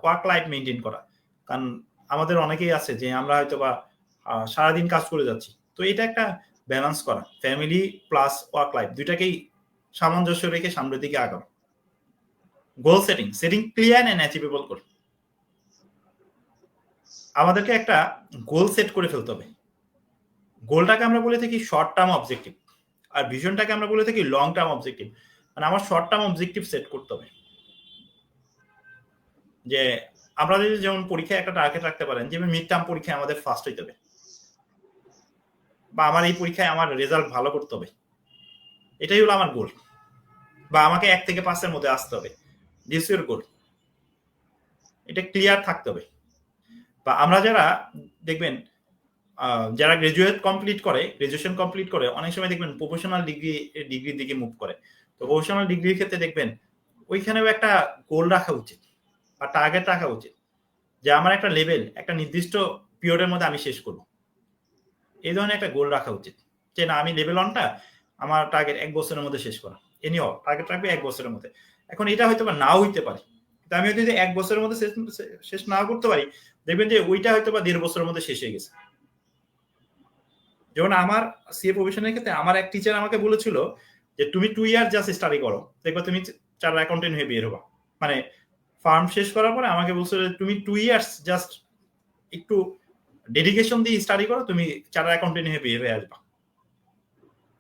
ওয়ার্ক লাইফ মেনটেন করা। কারণ আমাদের অনেকেই আছে যে আমরা হয়তো বা সারাদিন কাজ করে যাচ্ছি। তো এটা একটা ব্যালেন্স করা, ফ্যামিলি প্লাস ওয়ার্ক লাইফ দুইটাকেই সামঞ্জস্য রেখে সামনের দিকে আগানো। Goal setting clear and achievable করে আমাদেরকে একটা গোল সেট করে ফেলতে হবে। গোলটাকে আমরা বলে থাকি শর্ট টার্ম অবজেক্টিভ, আর ভিশনটাকে আমরা বলে থাকি লং টার্ম অবজেক্টিভ। মানে আমার শর্ট টার্ম অবজেক্টিভ সেট করতে হবে, যে আমরা যদি যেমন পরীক্ষায় একটা টার্গেট রাখতে পারেন, যেমন মিড টার্ম পরীক্ষায় আমাদের ফার্স্ট হইতে হবে, বা আমার এই পরীক্ষায় আমার রেজাল্ট ভালো করতে হবে, এটাই হলো আমার গোল। বা আমাকে 1 থেকে 5 এর মধ্যে আসতে হবে, দিস ইউর গোল। এটা ক্লিয়ার থাকতে হবে। বা আমরা যারা দেখবেন যারা গ্রাজুয়েশন কমপ্লিট করে অনেক সময় দেখবেন প্রফেশনাল ডিগ্রির দিকে মুভ করে। তো প্রফেশনাল ডিগ্রির ক্ষেত্রে দেখবেন ওইখানেও একটা গোল রাখা উচিত বা টার্গেট রাখা উচিত, যে আমার একটা লেভেল একটা নির্দিষ্ট পিরিয়ডের মধ্যে আমি শেষ করব। এই ধরনের একটা গোল রাখা উচিত, যে না আমি লেভেল 1টা আমার টার্গেট 1 বছরের মধ্যে শেষ করা। এনিও টার্গেট রাখবে 1 বছরের মধ্যে। এখন এটা হয়তো বা নাও হইতে পারে, কিন্তু আমি যদি 1 বছরের মধ্যে শেষ নাও করতে পারি, দেখবেন যে ওইটা হয়তো বা 1.5 বছরের মধ্যে শেষ হয়ে গেছে। যেমন আমার সিএ প্রফেশনের ক্ষেত্রে আমার এক টিচার আমাকে বলেছিল যে তুমি 2 ইয়ার জাস্ট স্টাডি করো, দেখবা তুমি চার্টার্ড অ্যাকাউন্টেন্ট হয়ে বের হবা। মানে ফার্ম শেষ করার পরে আমাকে বলছিল যে তুমি 2 ইয়ার্স জাস্ট একটু ডেডিকেশন দিয়ে স্টাডি করো, তুমি চার্টার্ড অ্যাকাউন্টেন্ট হয়ে বের হয়ে আসবা।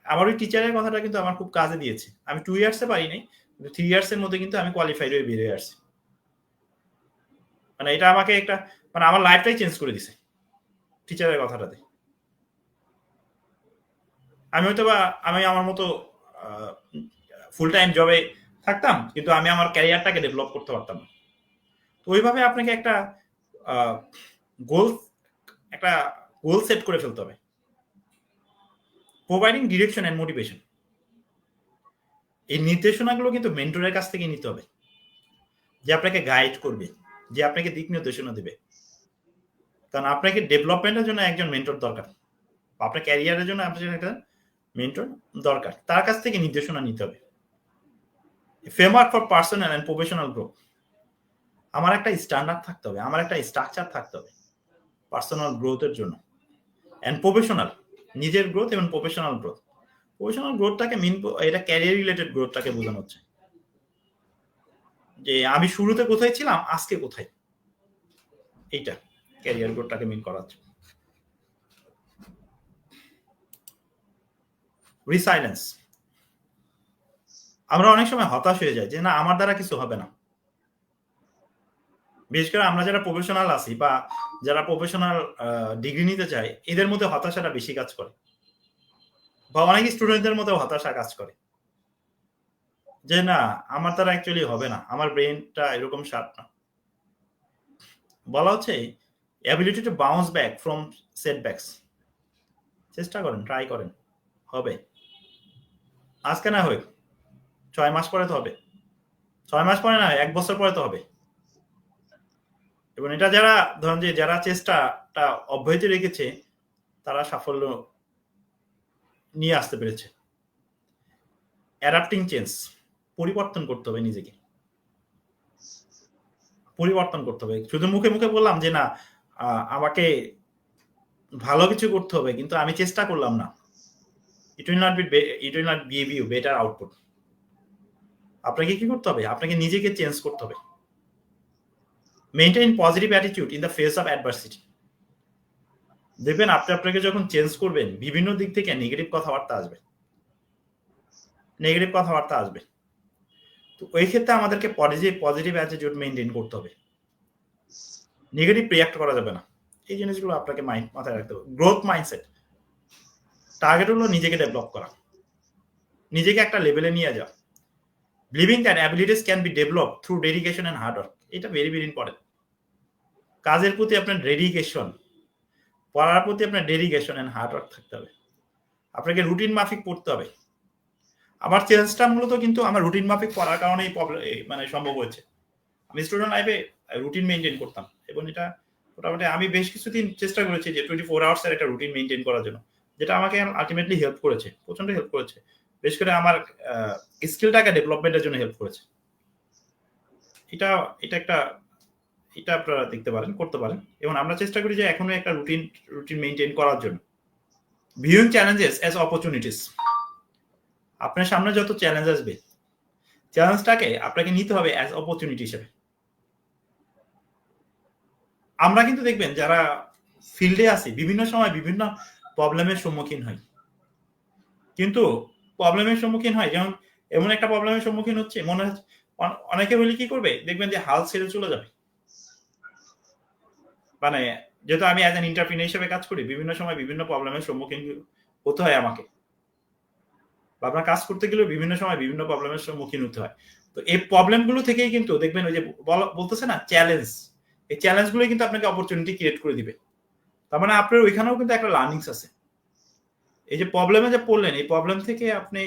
আমার ওই টিচারের কথাটা কিন্তু আমার খুব কাজে দিয়েছে। আমি 2 ইয়ার্সে পারি নাই, কিন্তু 3 ইয়ার্স এর মধ্যে কিন্তু আমি কোয়ালিফাইড হয়ে বের হয়ে আসছি। মানে এটা আমাকে একটা মানে আমার লাইফটাই চেঞ্জ করে দিছে টিচারের কথাটাতে। আমি হয়তো বা আমি আমার মতো ফুল টাইম জবে থাকতাম, কিন্তু আমি আমার ক্যারিয়ারটাকে ডেভেলপ করতে পারতাম না। তো ওইভাবে আপনাকে একটা গোল একটা গোল সেট করে ফেলতে হবে। প্রোভাইডিং ডিরেকশন এন্ড মোটিভেশন, এই নির্দেশনাগুলো কিন্তু মেন্টরের কাছ থেকে নিতে হবে, যে আপনাকে গাইড করবে, যে আপনাকে দিক নির্দেশনা দেবে। কারণ আপনাকে ডেভেলপমেন্টের জন্য একজন মেন্টর দরকার, আপনার ক্যারিয়ারের জন্য আপনার একটা মেন্টর দরকার, তার কাছ থেকে নির্দেশনা নিতে হবে। Framework for personal and professional growth, আমার একটা স্ট্যান্ডার্ড থাকতে হবে, আমার একটা স্ট্রাকচার থাকতে হবে পার্সোনাল গ্রোথের জন্য এন্ড প্রফেশনাল, নিজের গ্রোথ এবং প্রফেশনাল গ্রোথ। প্রফেশনাল গ্রোথটাকে মিন এটা ক্যারিয়ার রিলেটেড গ্রোথটাকে বোঝানো হচ্ছে, যে আমি শুরুতে কোথায় ছিলাম আজকে কোথায়, এইটা ক্যারিয়ার গ্রোথটাকে মিন করা হচ্ছে। রিসাইলেন্স, আমরা অনেক সময় হতাশ হয়ে যাই যে না আমার দ্বারা কিছু হবে না। বিশেষ করে আমরা যারা প্রফেশনাল আছি বা যারা প্রফেশনাল ডিগ্রি নিতে চাই, এদের মধ্যে হতাশাটা বেশি কাজ করে, বা অনেক স্টুডেন্টদের মধ্যে হতাশা কাজ করে, যে না আমার দ্বারা অ্যাকচুয়ালি হবে না, আমার ব্রেনটা এরকম শার্প না। বলা হচ্ছে ability to bounce back from সেটব্যাকস, চেষ্টা করেন, ট্রাই করেন, হবে। আজকে না হয় 6 মাস পরে তো হবে, 6 মাস পরে না 1 বছর পরে তো হবে। এবং এটা যারা ধরেন যে যারা চেষ্টাটা অব্যাহত রেখেছে তারা সাফল্য নিয়ে আসতে পেরেছে। অ্যাডাপ্টিং চেঞ্জ, পরিবর্তন করতে হবে নিজেকে, পরিবর্তন করতে হবে। শুধু মুখে মুখে বললাম যে না আমাকে ভালো কিছু করতে হবে, কিন্তু আমি চেষ্টা করলাম না, it will not give you better output. আপনাকে কি করতে হবে? আপনাকে নিজেকে চেঞ্জ করতে হবে। Maintain positive attitude in the face of adversity. দেখবেন আপনি আপনাকে যখন চেঞ্জ করবেন, বিভিন্ন দিক থেকে নেগেটিভ কথাবার্তা আসবে, নেগেটিভ কথাবার্তা আসবে। তো ওই ক্ষেত্রে আমাদেরকে পজিটিভ অ্যাটিটিউড মেইনটেইন করতে হবে, নেগেটিভ রিঅ্যাক্ট করা যাবে না। এই জিনিসগুলো আপনাকে মাথায় রাখতে হবে। গ্রোথ মাইন্ডসেট, টার্গেট হলো নিজেকে ডেভেলপ করা, নিজেকে একটা লেভেলে নিয়ে যাওয়া। Believing that abilities can be develop through dedication and hard work, এটা ভেরি ভেরি ইম্পর্টেন্ট। কাজের প্রতি আপনার ডেডিকেশন, পড়ার প্রতি আপনার ডেডিকেশন এন্ড হার্ড ওয়ার্ক থাকতে হবে। আপনাকে রুটিন মাফিক পড়তে হবে। আমার চেঞ্জটা মূলত কিন্তু আমার রুটিন মাফিক পড়ার কারণেই মানে সম্ভব হয়েছে। আমি স্টুডেন্ট লাইফে রুটিন মেনটেন করতাম, এবং এটা মোটামুটি আমি বেশ কিছুদিন চেষ্টা করেছি যে 24 আওয়ার্স এর একটা রুটিন মেনটেন করার জন্য, যেটা আমাকে আলটিমেটলি হেল্প করেছে, প্রচন্ড হেল্প করেছে। বেশ করে আমার স্কিলটাকে ডেভেলপমেন্টের জন্য হেল্প করেছে। এটা একটা এটা আপনারা দেখতে পারেন, করতে পারেন। এবং আমরা চেষ্টা করি যে এখনো একটা রুটিন মেইনটেইন করার জন্য। Viewing challenges as opportunities. আপনার সামনে যত চ্যালেঞ্জ আসবে, চ্যালেঞ্জটাকে আপনাকে নিতে হবে অ্যাজ অপরচুনিটি হিসেবে। আমরা কিন্তু দেখবেন যারা ফিল্ডে আছি বিভিন্ন সময় বিভিন্ন প্রবলেমের সম্মুখীন হই। কিন্তু প্রবলেমের সম্মুখীন হয় যেমন এমন একটা প্রবলেমের সম্মুখীন হচ্ছে মনে হচ্ছে অনেকে বলি কি করবে, দেখবেন যে হাল ছেড়ে চলে যাবে। মানে যেহেতু আমি অ্যাজ অ্যান এন্টারপ্রেনিউর হিসেবে কাজ করি, বিভিন্ন সময় বিভিন্ন প্রবলেমের সম্মুখীন হতে হয় আমাকে, বা আপনার কাজ করতে গেলেও বিভিন্ন সময় বিভিন্ন প্রবলেমের সম্মুখীন হতে হয়। তো এই প্রবলেমগুলো থেকেই কিন্তু দেখবেন ওই যে বলতেছে না চ্যালেঞ্জ, এই চ্যালেঞ্জগুলো কিন্তু আপনাকে অপরচুনিটি ক্রিয়েট করে দিবে। তার মানে আপনার ওইখানেও কিন্তু একটা লার্নিংস আছে। এই যে প্রবলেমে যে পড়লেন, এই প্রবলেম থেকে আপনি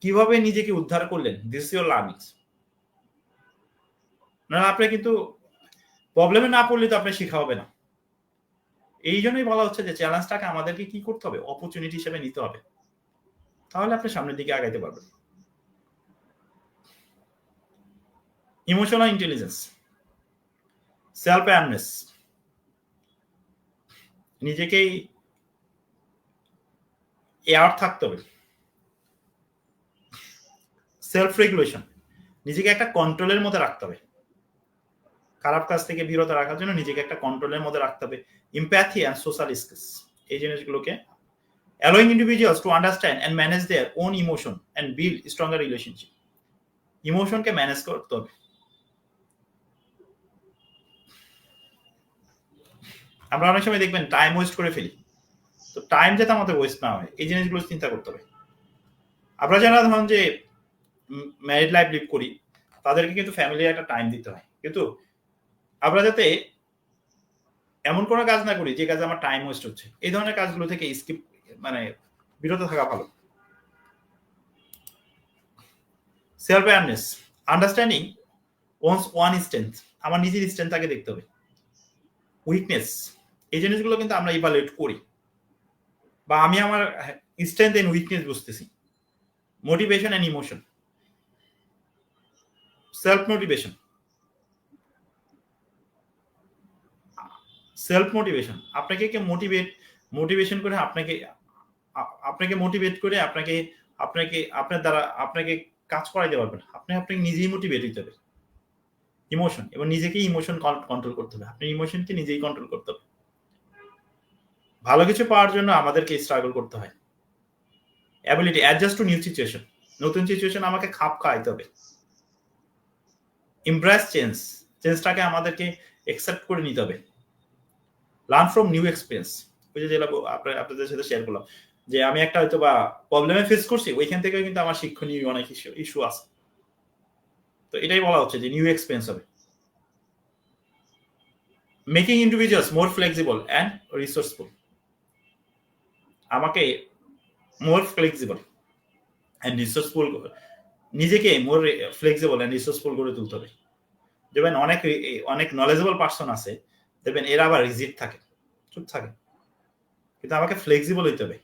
কিভাবে নিজেকে উদ্ধার করলেন, দিস ইজ ইওর লার্নিংস। না আপনি কিন্তু প্রবলেমে না পড়লে তো আপনি শিখা হবে না। এই জন্যই বলা হচ্ছে যে চ্যালেঞ্জটাকে আমাদেরকে কি করতে হবে, অপরচুনিটি হিসেবে নিতে হবে, তাহলে আপনি সামনের দিকে আগাইতে পারবেন। ইমোশনাল ইন্টেলিজেন্স, সেলফ অ্যাওয়ারনেস, নিজেকেই এয়ার থাকতে হবে। সেলফ রেগুলেশন, নিজেকে একটা কন্ট্রোলের মধ্যে রাখতে হবে, খারাপ কাজ থেকে বিরত রাখার জন্য নিজেকে একটা কন্ট্রোলের মধ্যে রাখতে হবে। এমপ্যাথি অ্যান্ড সোশ্যাল স্কিলস, এই জিনিসগুলোকে allowing individuals to understand and manage their own emotion and build stronger relationship. ইমোশনকে ম্যানেজ করতে হবে। আমরা অনেক সময় দেখবেন টাইম ওয়েস্ট করে ফেলি, তো টাইম যাতে আমাদের ওয়েস্ট না হয় এই জিনিসগুলো চিন্তা করতে হবে। আমরা যারা ধরুন যে ম্যারিড লাইফ লিভ করি, তাদেরকে কিন্তু ফ্যামিলির একটা টাইম দিতে হয়, কিন্তু আমরা যাতে এমন কোনো কাজ না করি যে কাজে আমার টাইম ওয়েস্ট হচ্ছে, এই ধরনের কাজগুলো থেকে স্কিপ মানে বিরত থাকা ভালো। Self awareness, understanding one strength, আমার নিজের স্ট্রেংথটাকে দেখতে হবে। উইকনেস, এই জিনিসগুলো কিন্তু আমরা ইভালুয়েট করি, বা আমি আমার স্ট্রেংথ এন্ড উইকনেস বুঝতেছি। Motivation and emotion, self motivation, আপনাকে কে মোটিভেশন করে আপনাকে মোটিভেট করে আপনার দ্বারা আপনাকে কাজ করাইতে পারবেন। আপনাকে নিজেই মোটিভেট হইতে হবে। ইমোশন, এবং নিজেকেই ইমোশন কন্ট্রোল করতে হবে। আপনি ইমোশনকে নিজেই কন্ট্রোল করতে হবে। ভালো কিছু পাওয়ার জন্য আমাদেরকে স্ট্রাগল করতে হয়। Ability adjust two new situation, নতুন সিচুয়েশন আমাকে খাপ খাওয়াইতে হবে। এমব্রেস চেঞ্জটাকে আমাদেরকে অ্যাকসেপ্ট করে নিতে হবে। লার্ন ফ্রম নিউ এক্সপিরিয়েন্স, ওই যে যেটা আপনাদের সাথে শেয়ার করলাম যে আমি একটা হয়তো বা প্রবলেমে ফেস করছি, ওইখান থেকে কিন্তু আমার শিক্ষণীয় অনেক ইস্যু আছে। তো এটাই বলা হচ্ছে যে নিউ এক্সপিরিয়েন্স হবে। Making individuals more flexible and resourceful, আমাকে মোর ফ্লেক্সিবল অ্যান্ড রিসোর্সফুল, নিজেকে মোর ফ্লেক্সিবল অ্যান্ড রিসোর্সফুল করে তুলতে হবে। দেখবেন অনেক নলেজেবল পার্সন আছে, দেখবেন এরা আবার রিজিড থাকে, চুপ থাকে, কিন্তু আমাকে ফ্লেক্সিবল হইতে হবে।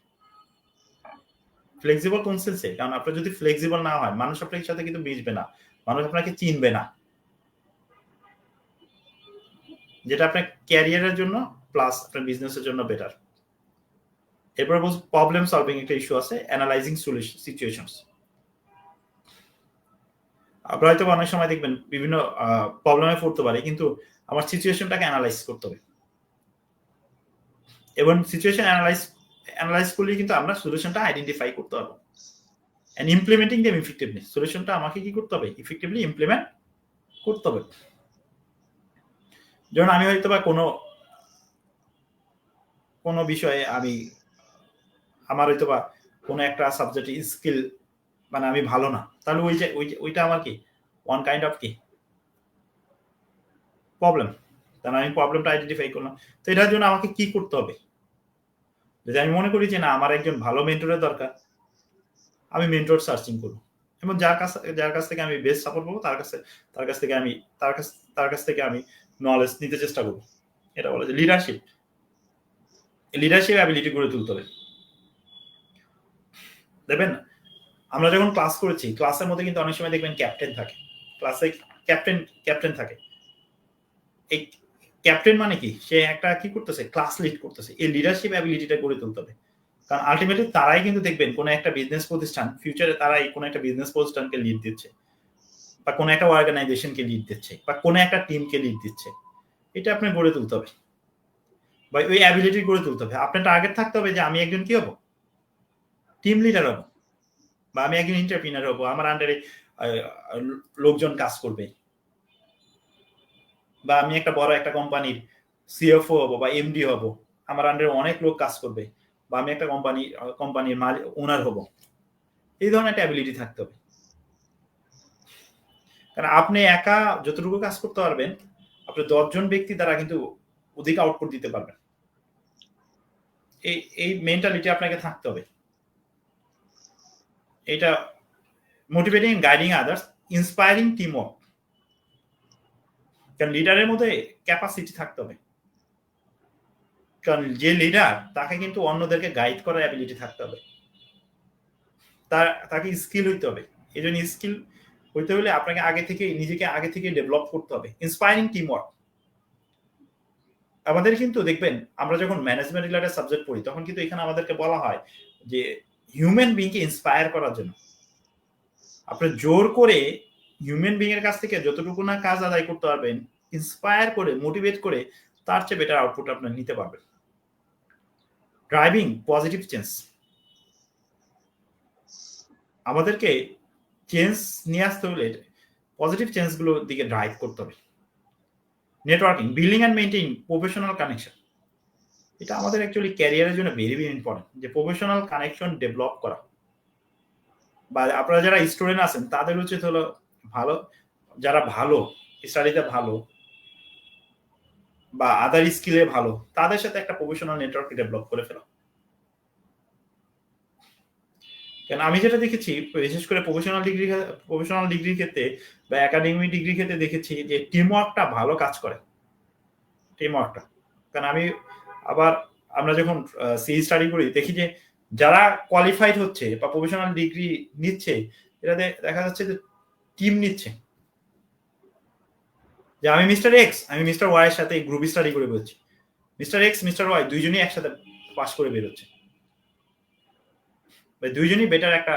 ফ্লেক্সিবল কোন সেন্সে? কারণ আপনি যদি ফ্লেক্সিবল না হয়, মানুষ আপনার সাথে কিন্তু মিশবে না, মানুষ আপনাকে চিনবে না, যেটা আপনার ক্যারিয়ারের জন্য প্লাস আপনার বিজনেসের জন্য বেটার। এরপর প্রবলেম সলভিং একটা ইস্যু আছে, অ্যানালাইজিং সিচুয়েশনস। আপনারা হয়তো অনেক সময় দেখবেন বিভিন্ন প্রবলেমে পড়তে পারে, কিন্তু আমার সিচুয়েশনটাকে অ্যানালাইজ করতে হবে, এবং সিচুয়েশন অ্যানালাইজ করলে কিন্তু আমরা সলিউশনটা আইডেন্টিফাই করতে পারবো। এন্ড ইমপ্লিমেন্টিং দেম ইফেক্টিভলি, সলিউশনটা আমাকে কি করতে হবে, ইফেক্টিভলি ইমপ্লিমেন্ট করতে হবে। যেমন আমি হয়তো বা কোনো বিষয়ে আমার হয়তো বা কোনো একটা সাবজেক্টে স্কিল মানে আমি ভালো না, তাহলে ওইটা আমার কি ওয়ান কাইন্ড অফ কি প্রবলেম। তাহলে আমি প্রবলেমটা আইডেন্টিফাই করলাম। তো এটার জন্য আমাকে কি করতে হবে, যদি আমি মনে করি যে না আমার একজন ভালো মেন্টরের দরকার, আমি মেন্টর সার্চিং করবো, এবং যার কাছ থেকে আমি বেস্ট সাপোর্ট পাবো তার কাছ থেকে আমি নলেজ নিতে চেষ্টা করবো। এটা বলে যে লিডারশিপ অ্যাবিলিটি গড়ে তুলতে হবে। দেখবেন আমরা যখন ক্লাস করেছি, ক্লাসের মধ্যে কিন্তু অনেক সময় দেখবেন ক্যাপ্টেন থাকে, ক্লাসে ক্যাপ্টেন থাকে। এই ক্যাপ্টেন মানে কি, সে একটা কি করতেছে, ক্লাস লিড করতেছে, এই লিডারশিপ অ্যাবিলিটিটা গড়ে তুলতে হবে। কারণ আলটিমেটলি তারাই কিন্তু দেখবেন কোনো একটা বিজনেস প্রতিষ্ঠান ফিউচারে তারাই কোনো একটা বিজনেস প্রতিষ্ঠানকে লিড দিচ্ছে, বা কোনো একটা অর্গানাইজেশনকে লিড দিচ্ছে, বা কোনো একটা টিমকে লিড দিচ্ছে। এটা আপনি গড়ে তুলতে হবে, বা ওই অ্যাবিলিটি গড়ে তুলতে হবে। আপনার টার্গেট থাকতে হবে যে আমি একজন কি হব, টিম লিডার হব, বা আমি একজন এন্টারপ্রিনার হব, আমার আন্ডারে লোকজন কাজ করবে, বা আমি একটা বড় একটা কোম্পানির সিএফও হব বা এমডি হব, আমার আন্ডারে অনেক লোক কাজ করবে, বা আমি একটা কোম্পানির ওনার হব। এই ধরনের একটা অ্যাবিলিটি থাকতে হবে। কারণ আপনি একা যতটুকু কাজ করতে পারবেন, আপনি 10 জন ব্যক্তি দ্বারা কিন্তু অধিক আউটপুট দিতে পারবেন। এই মেন্টালিটি আপনাকে থাকতে হবে। এটা motivating, guiding others, inspiring team work. কারণ লিডারের মধ্যে ক্যাপাসিটি থাকতে হবে। কারণ যে লিডার, তাকে কিন্তু অন্যদেরকে গাইড করার অ্যাবিলিটি থাকতে হবে, তাকে স্কিল হইতে হবে। এই জন্য স্কিল হইতে হলে আপনাকে নিজেকে আগে থেকে ডেভেলপ করতে হবে। Inspiring team work. আমাদের কিন্তু দেখবেন, আমরা যখন ম্যানেজমেন্ট রিলেটেড সাবজেক্ট পড়ি, তখন কিন্তু এখানে আমাদেরকে বলা হয় যে হিউম্যান বিংকে ইন্সপায়ার করার জন্য আপনি জোর করে হিউম্যান বিং এর কাছ থেকে যতটুকু না কাজ আদায় করতে পারবেন, ইন্সপায়ার করে, মোটিভেট করে, তার চেয়ে বেটার আউটপুট আপনি নিতে পারবেন। Driving positive change. আমাদেরকে চেঞ্জ নিয়ে আসতে হলে পজিটিভ চেঞ্জগুলোর দিকে ড্রাইভ করতে হবে। Networking, building and maintain professional connection. এটা আমাদের অ্যাকচুয়ালি ক্যারিয়ারের জন্য ভেরি ভেরি ইম্পর্টেন্ট, যে প্রফেশনাল কানেকশন ডেভেলপ করা। বা আপনারা যারা স্টুডেন্ট আছেন, তাদের উচিত হলো যারা ভালো স্টাডিতে ভালো বা আদার স্কিলে ভালো, তাদের সাথে একটা প্রফেশনাল নেটওয়ার্ক ডেভেলপ করে ফেলা। কারণ আমি যেটা দেখেছি, বিশেষ করে প্রফেশনাল ডিগ্রির ক্ষেত্রে বা একাডেমিক ডিগ্রির ক্ষেত্রে দেখেছি যে টিম ওয়ার্কটা ভালো কাজ করে। টিম ওয়ার্কটা, কারণ আমরা যখন সিই স্টাডি করি, দেখি যে যারা কোয়ালিফাইড হচ্ছে বা প্রফেশনাল ডিগ্রি নিচ্ছে, এরা দেখা যাচ্ছে যে টিম নিচ্ছে। যে আমি মিস্টার এক্স, আমি মিস্টার ওয়াই এর সাথে গ্রুপ স্টাডি করে বলছি, মিস্টার এক্স মিস্টার ওয়াই দুইজনই একসাথে পাস করে বেরোচ্ছে, দুইজনই বেটার একটা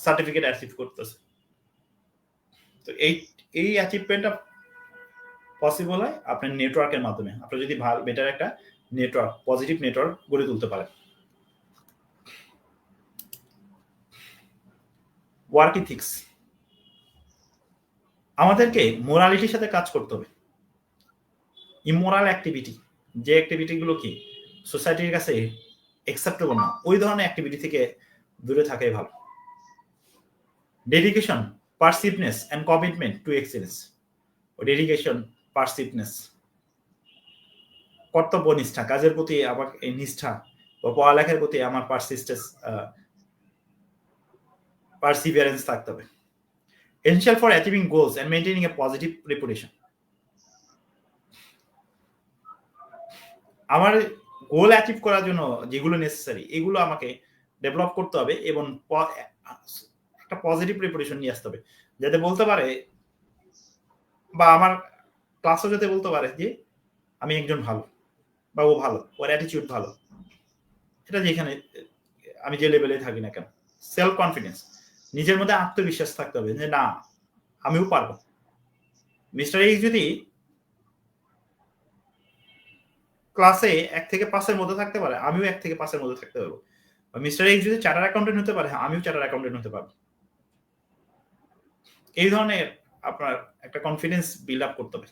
সার্টিফিকেট অ্যাচিভ করতেছে। তো এই অ্যাচিভমেন্টটা পসিবল হয় আপনার নেটওয়ার্কের মাধ্যমে। আপনি যদি বেটার একটা নেটওয়ার্ক, পজিটিভ নেটওয়ার্ক গড়ে তুলতে পারেন। Work ethics. আমাদেরকে মোরালিটির সাথে কাজ করতে হবে। ইমোরাল অ্যাক্টিভিটি, যে অ্যাক্টিভিটিগুলো কি সোসাইটির কাছে অ্যাকসেপ্টেবল না, ওই ধরনের অ্যাক্টিভিটি থেকে দূরে থাকাই ভালো। Dedication, perseverance and commitment to excellence. Dedication, perseverance, কর্তব্যনিষ্ঠা, কাজের প্রতি আমার এই নিষ্ঠা, বা পড়ালেখার প্রতি আমার পারসিভিয়ারেন্স থাকতে হবে। Essential for achieving goals and maintaining A positive reputation. আমার গোল অ্যাচিভ করার জন্য যেগুলো নেসেসারি, এগুলো আমাকে ডেভেলপ করতে হবে, এবং একটা পজিটিভ রেপুটেশন নিয়ে আসতে হবে, যাতে বলতে পারে, বা আমার ক্লাসও যাতে বলতে পারে যে আমি একজন ভালো, বা ও ভালো, ওর অ্যাটিটিউড ভালো। এটা যেখানে আমি যে লেভেলে থাকি না কেন, সেলফ কনফিডেন্স, নিজের মধ্যে আত্মবিশ্বাস থাকতে হবে যে না, আমিও পারবো। মিস্টার এক্স যদি ক্লাসে 1 থেকে 5 এর মধ্যে থাকতে পারে, আমিও 1 থেকে 5 এর মধ্যে থাকতে পারবো। মিস্টার এক্স যদি চার্টার অ্যাকাউন্টেন্ট হতে পারে, আমিও চার্টার অ্যাকাউন্টেন্ট হতে পারবো। এই ধরনের আপনার একটা কনফিডেন্স বিল্ড আপ করতে হবে।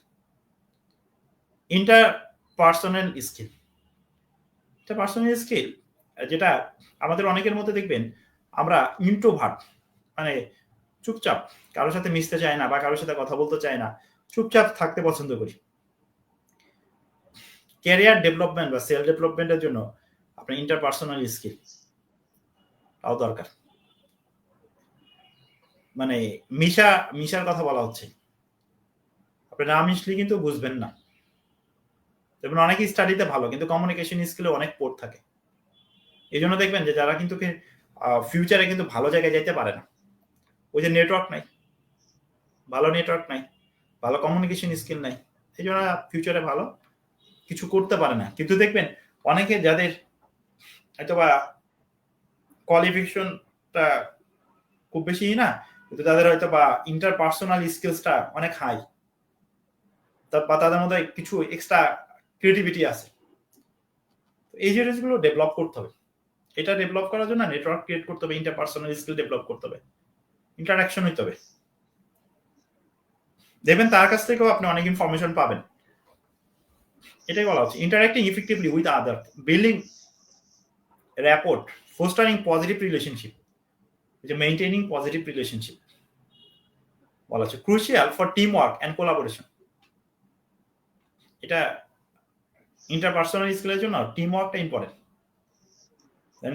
Interpersonal skill. পার্সোনাল স্কিল যেটা আমাদের অনেকের মধ্যে দেখবেন, আমরা ইন্ট্রোভার্ট, মানে চুপচাপ, কারোর সাথে মিশতে চায় না, বা কারোর সাথে কথা বলতে চায় না, চুপচাপ থাকতে পছন্দ করি। ক্যারিয়ার ডেভেলপমেন্ট বা সেলফ ডেভেলপমেন্টের জন্য আপনার ইন্টারপার্সোনাল স্কিল তাও দরকার। মানে মিশার কথা বলা হচ্ছে, আপনি না মিশলে কিন্তু বুঝবেন না। যেমন অনেকে স্টাডিতে ভালো, কিন্তু কমিউনিকেশন স্কিলে অনেক পোর থাকে। এই জন্য দেখবেন যে যারা কিন্তু ফিউচারে কিন্তু ভালো জায়গায় যাইতে পারে না, ওই যে নেটওয়ার্ক নাই, ভালো নেটওয়ার্ক নাই, ভালো কমিউনিকেশন স্কিল নাই, এই জন্য ফিউচারে ভালো কিছু করতে পারে না। কিন্তু দেখবেন অনেকে যাদের হয়তোবা কোয়ালিফিকেশনটা খুব বেশি না, কিন্তু তাদের হয়তো বা ইন্টারপার্সোনাল স্কিলসটা অনেক হাই, বা তাদের মধ্যে কিছু এক্সট্রা ক্রিয়েটিভিটি আছে। এই জিনিসগুলো ডেভেলপ করতে হবে। এটা ডেভেলপ করার জন্য নেটওয়ার্ক ক্রিয়েট করতে হবে, ইন্টারপার্সোনাল স্কিল ডেভেলপ করতে হবে, ইন্টারাকশন হইতে হবে। দেখবেন তার কাছ থেকেও আপনি অনেক ইনফরমেশন পাবেন। এটাই বলা হচ্ছে interacting effectively with other, building rapport, fostering positive relationship, maintaining positive relationship বলা হচ্ছে crucial for team work and collaboration. এটা ইন্টারপার্সোনাল স্কিলের জন্য টিম ওয়ার্কটা ইম্পর্টেন্ট।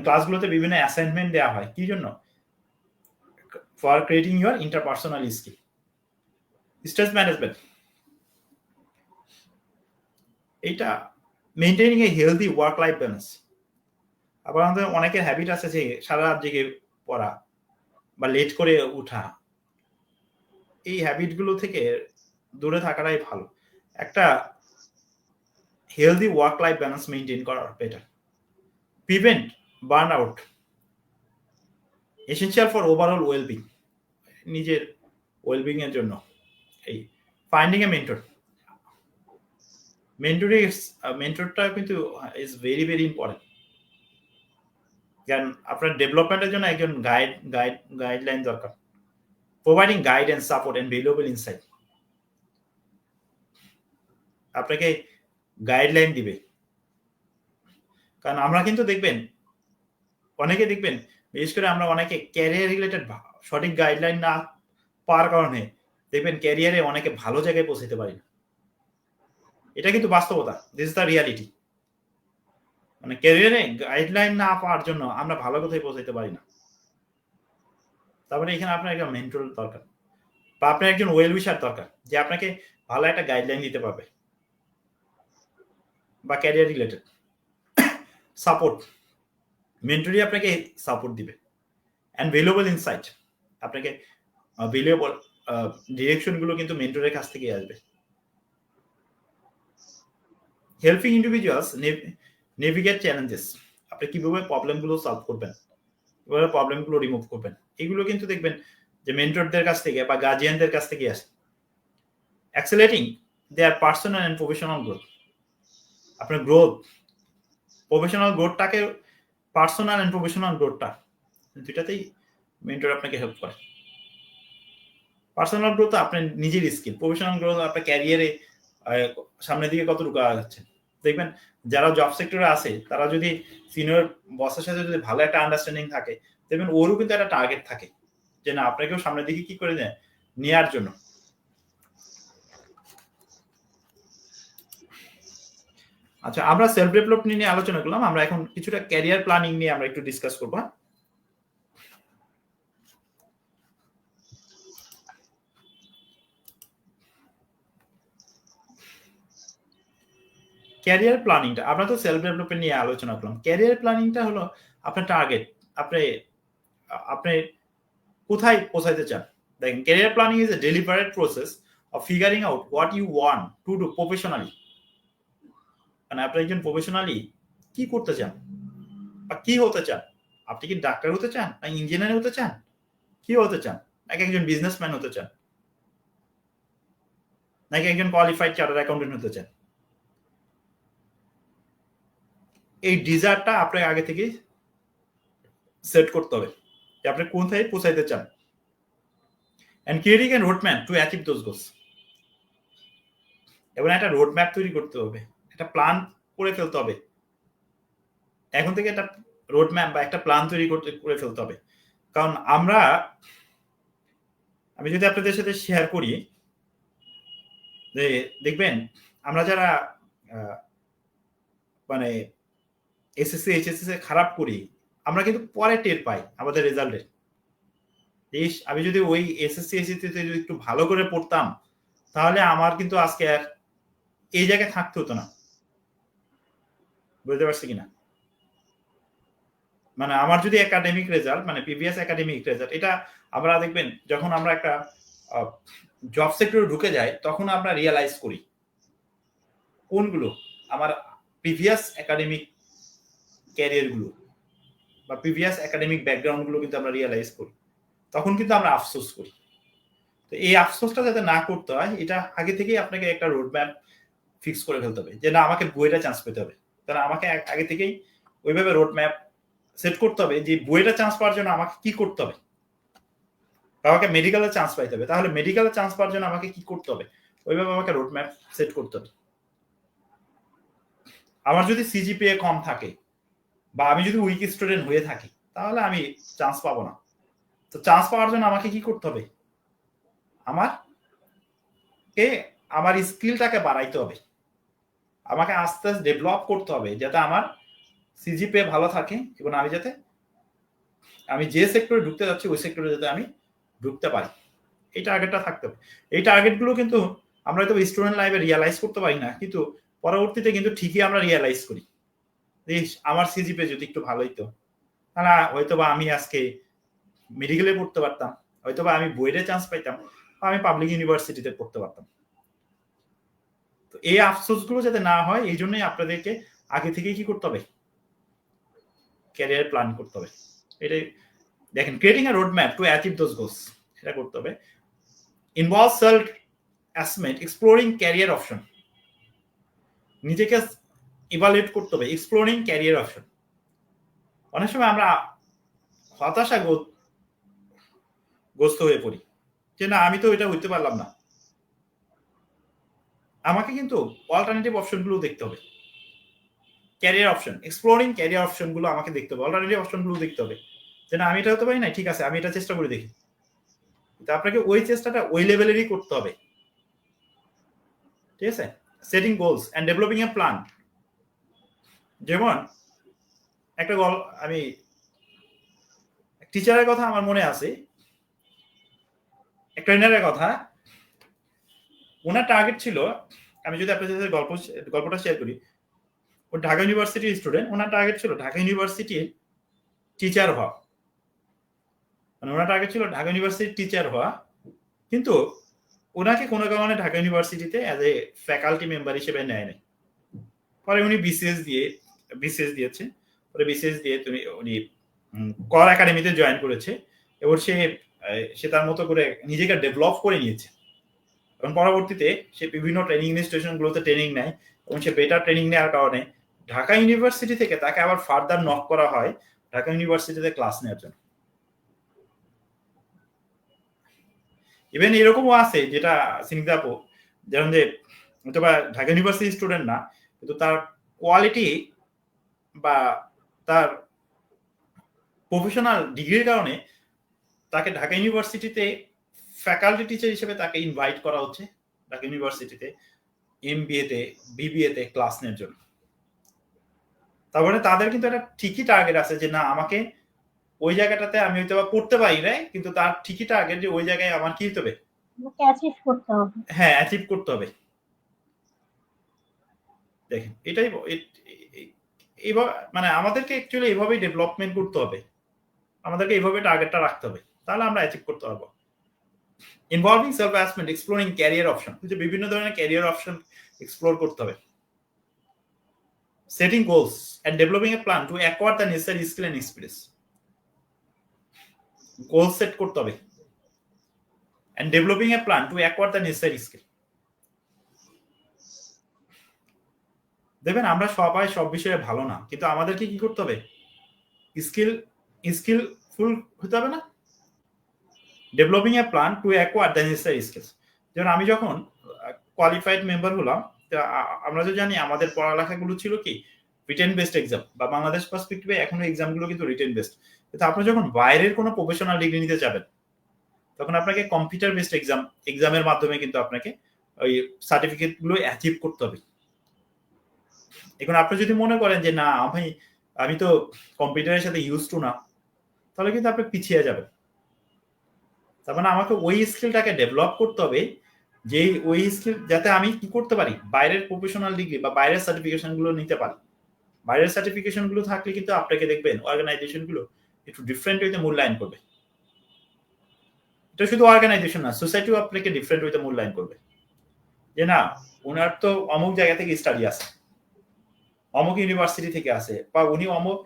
ক্লাসগুলোতে বিভিন্ন অ্যাসাইনমেন্ট দেওয়া হয় কি জন্য? For creating your interpersonal skill. Stress management, এইটা maintaining a healthy work life balance. আবার আমাদের অনেকের হ্যাবিট আছে যে সারা রাত জেগে পড়া বা লেট করে উঠা, এই হ্যাবিটগুলো থেকে দূরে থাকাটাই ভালো। একটা healthy work life balance maintain করা better. Prevent burn out, essential for overall wellbeing, নিজের ওয়েলবিং এর জন্য। এই ফাইন্ডিং এ মেন্টর, মেন্টরটা কিন্তু ইজ ভেরি ভেরি ইম্পর্টেন্ট। কারণ আপনার ডেভেলপমেন্টের জন্য একজন গাইডলাইন দরকার। Providing guidance, support and valuable insight, আপনাকে গাইডলাইন দিবে। কারণ আমরা কিন্তু দেখবেন অনেকে দেখবেন, বিশেষ করে আমরা অনেকে ক্যারিয়ার রিলেটেড সঠিক গাইডলাইন না পাওয়ার কারণে দেখবেন ক্যারিয়ারে অনেকে ভালো জায়গায় পৌঁছাতে পারি না। এটা কিন্তু বাস্তবতা, দিস ইজ দ্য রিয়ালিটি। মানে ক্যারিয়ারে গাইডলাইন না পাওয়ার জন্য আমরা ভালো কোথায় পৌঁছাতে পারি না। তারপরে এখানে আপনার একটা মেন্টর দরকার, বা আপনার একজন ওয়েল উইশার দরকার যে আপনাকে ভালো একটা গাইডলাইন দিতে পারবে। বা ক্যারিয়ার রিলেটেড সাপোর্ট, মেন্টরই আপনাকে সাপোর্ট দিবে। অ্যান্ড ভ্যালুয়েবল ইনসাইট, আপনাকে ভ্যালুয়েবল ডিরেকশন গুলো কিন্তু মেন্টরের কাছ থেকে আসবে। হেল্পিং ইন্ডিভিজুয়ালস নেভিগেট চ্যালেঞ্জেস, আপনি কিভাবে প্রবলেমগুলো সলভ করবেন, কিভাবে প্রবলেমগুলো রিমুভ করবেন, এগুলো কিন্তু দেখবেন যে মেন্টরদের কাছ থেকে বা গার্জিয়ানদের কাছ থেকে আসে। Accelerating their personal and professional growth, আপনার গ্রোথ, প্রফেশনাল গ্রোথটাকে, পার্সোনাল অ্যান্ড প্রফেশনাল গ্রোথটা দুইটাতেই মেন্টর আপনাকে হেল্প করে। পার্সোনাল গ্রোথ আপনার নিজের স্কিল, প্রফেশনাল গ্রোথ আপনার ক্যারিয়ারে সামনের দিকে কতটুকু আগাচ্ছে। দেখবেন যারা জব সেক্টরে আছে তারা যদি সিনিয়র বসের সাথে যদি ভালো একটা আন্ডারস্ট্যান্ডিং থাকে, দেখবেন ওরও কিন্তু একটা টার্গেট থাকে যে না আপনাকেও সামনের দিকে কি করে দেয় নেওয়ার জন্য। আচ্ছা, আমরা সেলফ ডেভেলপমেন্ট নিয়ে আলোচনা করলাম, আমরা এখন কিছুটা ক্যারিয়ার প্ল্যানিং নিয়ে আমরা একটু ডিসকাস করবো। ক্যারিয়ার প্ল্যানিংটা, আমরা তো সেলফ ডেভেলপমেন্ট নিয়ে আলোচনা করলাম। ক্যারিয়ার প্ল্যানিংটা হলো আপনার টার্গেট, আপনি কোথায় পৌঁছাইতে চান। দেখেন, career planning is a deliberate process of figuring out what you want to do professionally. মানে আপনি একজন প্রফেশনালি কি করতে চান বা কি হতে চান। আপনি কি ডাক্তার হতে চান, না ইঞ্জিনিয়ার হতে চান, কি হতে চান, নাকি একজন বিজনেসম্যান হতে চান, নাকি একজন কোয়ালিফাইড চার্টার্ড অ্যাকাউন্টেন্ট হতে চান। এই ডিজায়ারটা আপনাকে আগে থেকে সেট করতে হবে যে আপনি কোথায় পৌঁছাইতে চান। And creating a roadmap to achieve those goals, এবং একটা রোডম্যাপ তৈরি করতে হবে, একটা প্ল্যান করে ফেলতে হবে। এখন থেকে একটা রোডম্যাপ বা একটা প্ল্যান তৈরি করে ফেলতে হবে। কারণ আমি যদি আপনাদের সাথে শেয়ার করি যে দেখবেন আমরা যারা মানে এসএসসি এইচএসসি খারাপ করি, আমরা কিন্তু পরে টের পাই আমাদের রেজাল্টে। আমি যদি ওই এসএসসি এইচএসসি তে যদি একটু ভালো করে পড়তাম, তাহলে আমার কিন্তু আজকে আর এই জায়গায় থাকতে হতো না। বুঝতে পারছি কিনা? মানে আমার যদি একাডেমিক রেজাল্ট, মানে প্রিভিয়াস একাডেমিক রেজাল্ট, এটা আমরা দেখবেন যখন আমরা একটা জব সেক্টরে ঢুকে যাই তখন আমরা রিয়েলাইজ করি কোনগুলো আমার প্রিভিয়াস একাডেমিক ক্যারিয়ারগুলো বা প্রিভিয়াস একাডেমিক ব্যাকগ্রাউন্ডগুলো কিন্তু আমরা রিয়েলাইজ করি, তখন কিন্তু আমরা আফসোস করি। তো এই আফসোসটা যাতে না করতে হয়, এটা আগে থেকেই আপনাকে একটা রোড ম্যাপ ফিক্স করে ফেলতে হবে যে না আমাকে বুয়েটা চান্স পেতে হবে, তাহলে আমাকে আগে থেকেই ওইভাবে রোড ম্যাপ সেট করতে হবে যে বুয়েটা চান্স পাওয়ার জন্য আমাকে কি করতে হবে। আমাকে মেডিকেলে চান্স পাইতে হবে, তাহলে মেডিকেলে চান্স পাওয়ার জন্য আমাকে কি করতে হবে, ওইভাবে আমাকে রোড ম্যাপ সেট করতে হবে। আমার যদি সিজিপিএ কম থাকে বা আমি যদি উইক স্টুডেন্ট হয়ে থাকি, তাহলে আমি চান্স পাবো না। তো চান্স পাওয়ার জন্য আমাকে কি করতে হবে, আমার স্কিলটাকে বাড়াইতে হবে, আমাকে আস্তে আস্তে ডেভেলপ করতে হবে যাতে আমার সিজিপিএ ভালো থাকে এবং আমি যে সেক্টরে ঢুকতে যাচ্ছি ওই সেক্টরে যাতে আমি ঢুকতে পারি। এই টার্গেটটা থাকতে হবে। এই টার্গেটগুলো কিন্তু আমরা হয়তো স্টুডেন্ট লাইফে রিয়ালাইজ করতে পারি না, কিন্তু পরবর্তীতে কিন্তু ঠিকই আমরা রিয়ালাইজ করি যে আমার সিজিপিএ যদি একটু ভালো হইতো, তাহলে হয়তো বা আমি আজকে মেডিকেলে পড়তে পারতাম, হয়তো বা আমি বুয়েটে চান্স পাইতাম, আমি পাবলিক ইউনিভার্সিটিতে পড়তে পারতাম। তো এই আফসোসগুলো যাতে না হয়, এই জন্যই আপনাদেরকে আগে থেকেই কি করতে হবে, ক্যারিয়ার প্ল্যান করতে হবে। এটাই দেখেন, creating a road map two achieve those goals, এটা করতে হবে। Involve self assessment, exploring career option, নিজেকে ইভালুয়েট করতে হবে, এক্সপ্লোরিং ক্যারিয়ার অপশন। অনেক সময় আমরা হতাশাগ্রস্ত হয়ে পড়ি যে না আমি তো এটা হইতে পারলাম না, আমাকে কিন্তু অল্টারনেটিভ অপশনগুলো দেখতে হবে। ক্যারিয়ার অপশন, এক্সপ্লোরিং ক্যারিয়ার অপশনগুলো আমাকে দেখতে হবে, অল্টারনেটিভ অপশনগুলো দেখতে হবে যে না আমি এটা হতে পারি না, ঠিক আছে আমি এটা চেষ্টা করে দেখি। কিন্তু আপনাকে ওই চেষ্টাটা ওই লেভেলেরই করতে হবে, ঠিক আছে। Setting goals and developing a plan. যেমন একটা আমি টিচারের কথা আমার মনে আছে, এক ট্রেনারের কথা। ওনার টার্গেট ছিল, আমি যদি আপনাদের সাথে গল্পটা শেয়ার করি, ও ঢাকা ইউনিভার্সিটির স্টুডেন্ট। ওনার টার্গেট ছিল ঢাকা ইউনিভার্সিটির টিচার হওয়া, মানে ওনার টার্গেট ছিল ঢাকা ইউনিভার্সিটির টিচার হওয়া। কিন্তু ওনাকে কোনো কারণে ঢাকা ইউনিভার্সিটিতে অ্যাজ এ ফ্যাকাল্টি মেম্বার হিসেবে নেয় নাই। পরে উনি বিসিএস দিয়েছে, পরে বিসিএস দিয়ে উনি কর একাডেমিতে জয়েন করেছে এবং সে তার মতো করে নিজেকে ডেভেলপ করে নিয়েছে। এবং পরবর্তীতে সে বিভিন্ন ট্রেনিং ইনস্টিটিউশনগুলোতে ট্রেনিং নেয় এবং সে বেটার ট্রেনিং নেওয়ার কারণে ঢাকা ইউনিভার্সিটি থেকে তাকে আবার ফার্দার নক করা হয় ঢাকা ইউনিভার্সিটিতে ক্লাস নেওয়ার জন্য। ইভেন এরকমও আছে যেটা সিংদাপো, যেমন যে অথবা ঢাকা ইউনিভার্সিটি স্টুডেন্ট না, কিন্তু তার কোয়ালিটি বা তার প্রফেশনাল ডিগ্রির কারণে তাকে ঢাকা ইউনিভার্সিটিতে ফ্যাকাল্টি টিচার হিসেবে তাকে ইনভাইট করা হচ্ছে ঢাকা ইউনিভার্সিটিতে এমবিএ তে বিবিএ তে ক্লাস নেওয়ার জন্য। তারপরে তাদের কিন্তু একটা ঠিকই টার্গেট আছে যে না আমাকে ওই জায়গাটাতে আমি হয়তো বা পড়তে পারি না, কিন্তু তার ঠিকই টার্গেট যে ওই জায়গায় আমার কি হতে হবে, অ্যাচিভ করতে হবে। হ্যাঁ অ্যাচিভ করতে হবে। দেখেন এটাই মানে আমাদেরকে অ্যাকচুয়ালি এইভাবেই ডেভেলপমেন্ট করতে হবে, আমাদেরকে এইভাবে টার্গেটটা রাখতে হবে, তাহলে আমরা অ্যাচিভ করতে পারবো। Involving self assessment, exploring career option, যে বিভিন্ন ধরনের ক্যারিয়ার অপশন এক্সপ্লোর করতে হবে। Setting goals and developing a plan to acquire the necessary skill and experience. Goal set করতে হবে and developing a plan to acquire the necessary skill. দেখবেন আমরা সবাই সব বিষয়ে ভালো না, কিন্তু আমাদেরকে কি করতে হবে, স্কিলফুল হতে হবে না, developing a plan to acquire the necessary skills. যেমন আমি যখন কোয়ালিফাইড মেম্বার হলাম, আমরা তো জানি আমাদের পড়ালেখাগুলো ছিল কি রিটেন বেসড এক্সাম, বা বাংলাদেশ পার্সপেক্টিভে এখনো এক্সামগুলো কিন্তু রিটেন বেসড। কিন্তু আপনি যখন বাইরের কোনো প্রফেশনাল ডিগ্রি নিতে যাবেন, তখন আপনাকে কম্পিউটার বেসড এক্সামের মাধ্যমে কিন্তু আপনাকে ওই সার্টিফিকেটগুলো অ্যাচিভ করতে হবে। এখন আপনি যদি মনে করেন যে না আমি তো কম্পিউটারের সাথে ইউজ টু না, তাহলে কিন্তু আপনি পিছিয়ে যাবেন। তার মানে আমাকে ওই স্কিলটাকে ডেভেলপ করতে হবে, যে ওই স্কিল যাতে আমি কি করতে পারি, বাইরের প্রফেশনাল ডিগ্রি বা বাইরের সার্টিফিকেশন গুলো নিতে পারি। বাইরের সার্টিফিকেশন গুলো থাকলে কিন্তু আপনাকে দেখবেন অর্গানাইজেশন গুলো একটু ডিফারেন্ট ওয়েতে মূল্যায়ন করবে। এটা শুধু অর্গানাইজেশন না, সোসাইটিও আপনাকে ডিফারেন্ট ওয়েতে মূল্যায়ন করবে যে না ওনার তো অমুক জায়গা থেকে স্টাডি আছে, অমুক ইউনিভার্সিটি থেকে আছে, বা উনি অমুক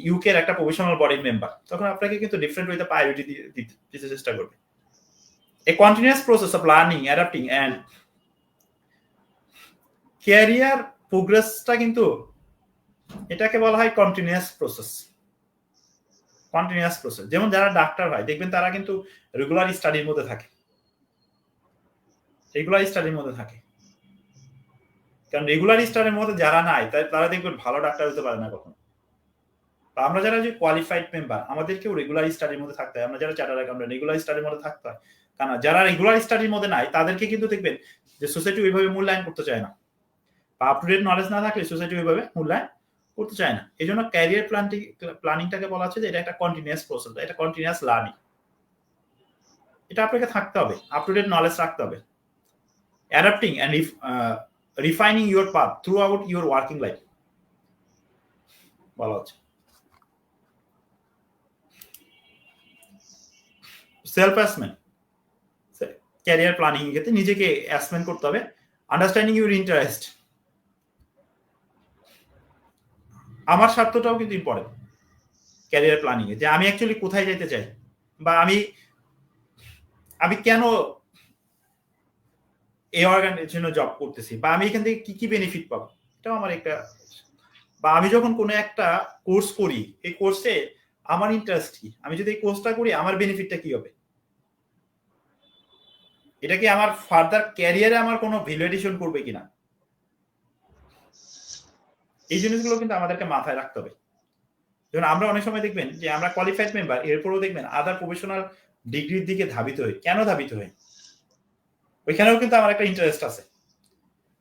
ইউকের একটা প্রফেশনাল বডির মেম্বার, তখন আপনাকে কিন্তু ডিফারেন্ট ওয়েতে প্রায়োরিটি দিতে চেষ্টা করবে। A continuous process of learning, adapting and career প্রোগ্রেসটা কিন্তু এটাকে বলা হয় কন্টিনিউয়াস প্রসেস। কন্টিনিউয়াস প্রসেস, যেমন যারা ডাক্তার হয় দেখবেন তারা কিন্তু রেগুলার স্টাডির মধ্যে থাকে, রেগুলার স্টাডির মধ্যে থাকে, কারণ রেগুলার স্টাডির মধ্যে যারা নাই তারা দেখবেন ভালো ডাক্তার হতে পারে না কখনো। আমরা যারা যে কোয়ালিফাইড মেম্বার আমাদেরকেও রেগুলার স্টাডির মধ্যে থাকতে হয়, আমরা যারা চার্টার্ড অ্যাকাউন্টেন্ট রেগুলার স্টাডির মধ্যে থাকতে হয়, কারণ যারা রেগুলার স্টাডির মধ্যে নাই তাদেরকে কিন্তু দেখবেন যে সোসাইটি ওইভাবে মূল্যায়ন করতে চায় না, বা আপ টু ডেট নলেজ না থাকলে সোসাইটি ওইভাবে মূল্যায়ন করতে চায় না। এই জন্য ক্যারিয়ার প্ল্যানিংটাকে বলা হচ্ছে যে এটা একটা কন্টিনিউয়াস প্রসেস, এটা কন্টিনিউয়াস লার্নিং, এটা আপনাকে থাকতে হবে, আপ টু ডেট নলেজ রাখতে হবে। Adapting and refining your path through out your working life বলা হচ্ছে। সেলফ অ্যাসেসমেন্ট, ক্যারিয়ার প্ল্যানিং এর ক্ষেত্রে নিজেকে অ্যাসেসমেন্ট করতে হবে। আন্ডারস্ট্যান্ডিং ইউর ইন্টারেস্ট, আমার স্বার্থটাও কিন্তু ইম্পর্টেন্ট ক্যারিয়ার প্ল্যানিং এ, যে আমি অ্যাকচুয়ালি কোথায় যেতে চাই, বা আমি কেন এই অর্গানাইজেশনে জব করতেছি, বা আমি এখান থেকে কি কি বেনিফিট পাবো, এটাও আমার একটা, বা আমি যখন কোনো একটা কোর্স করি এই কোর্সে আমার ইন্টারেস্ট কি, আমি যদি এই কোর্সটা করি আমার বেনিফিটটা কি হবে, এটা কি আমার ফার্দার ক্যারিয়ারে আমার কোনো ভ্যালু এডিশন করবে কিনা, এই জিনিসগুলো কিন্তু আমাদেরকে মাথায় রাখতে হবে। যেমন আমরা অনেক সময় দেখবেন যে আমরা কোয়ালিফাইড মেম্বার, এরপরও দেখবেন আদার প্রফেশনাল ডিগ্রির দিকে ধাবিত হই। কেন ধাবিত হই? ওইখানেও কিন্তু আমার একটা ইন্টারেস্ট আছে,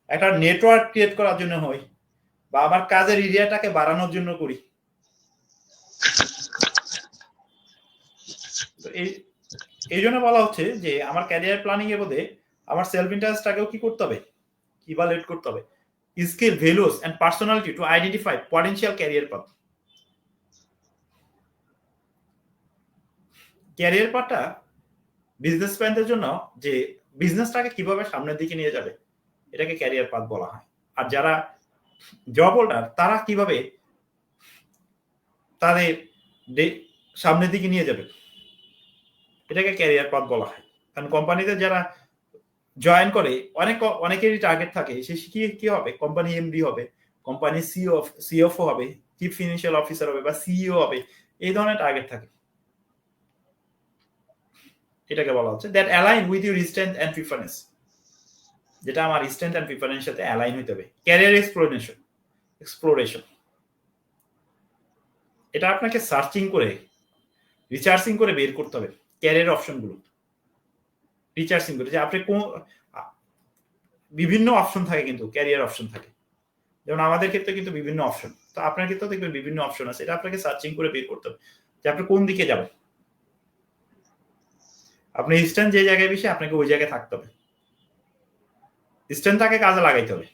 একটা নেটওয়ার্ক ক্রিয়েট করার জন্য হই, বা আমার কাজের এরিয়াটাকে বাড়ানোর জন্য করি। এই জন্য বলা হচ্ছে যে আমার ক্যারিয়ার প্ল্যানিং এর মধ্যে আমার সেলফ ইন্টারেস্টটাকেও কি করতে হবে, ইভালুয়েট করতে হবে। Skill, values and personality to identify potential career path. Career পাথটা বিজনেসম্যানদের জন্য যে বিজনেসটাকে কিভাবে সামনের দিকে নিয়ে যাবে এটাকে ক্যারিয়ার পাথ বলা হয়। আর যারা জব হোল্ডার তারা কিভাবে তাদের সামনের দিকে নিয়ে যাবে এটাকে ক্যারিয়ার পাথ বলা হয়। কারণ কোম্পানিতে যারা জয়েন করে অনেকেরই টার্গেট থাকে, সে কি হবে, কোম্পানি এমডি হবে, কোম্পানি সিএফও হবে, চিফ ফিনান্সিয়াল অফিসার হবে, বা সিইও হবে, এই ধরনের টার্গেট থাকে। এটাকে বলা হচ্ছে that align with your strength and preference, যেটা আমার স্ট্রেংথ এন্ড প্রিফারেন্স সাথে অ্যালাইন হইতে হবে। ক্যারিয়ার এক্সপ্লোরেশন, এটা আপনাকে সার্চিং করে রিসার্চিং করে বের করতে হবে ক্যারিয়ার অপশনগুলো, রিসার্চিং করে যে আপনি কোন বিভিন্ন অপশন থাকে, কিন্তু ক্যারিয়ার অপশন থাকে। যেমন আমাদের ক্ষেত্রে কিন্তু বিভিন্ন অপশন, তো আপনার ক্ষেত্রেও দেখবেন বিভিন্ন অপশন আছে, এটা আপনাকে সার্চিং করে বের করতে হবে যে আপনি কোন দিকে যাবেন। আপনি স্ট্রেংথ যে জায়গায় বেশি আপনাকে ওই জায়গায় থাকতে হবে, স্ট্রেংথটাকে কাজে লাগাইতে হবে।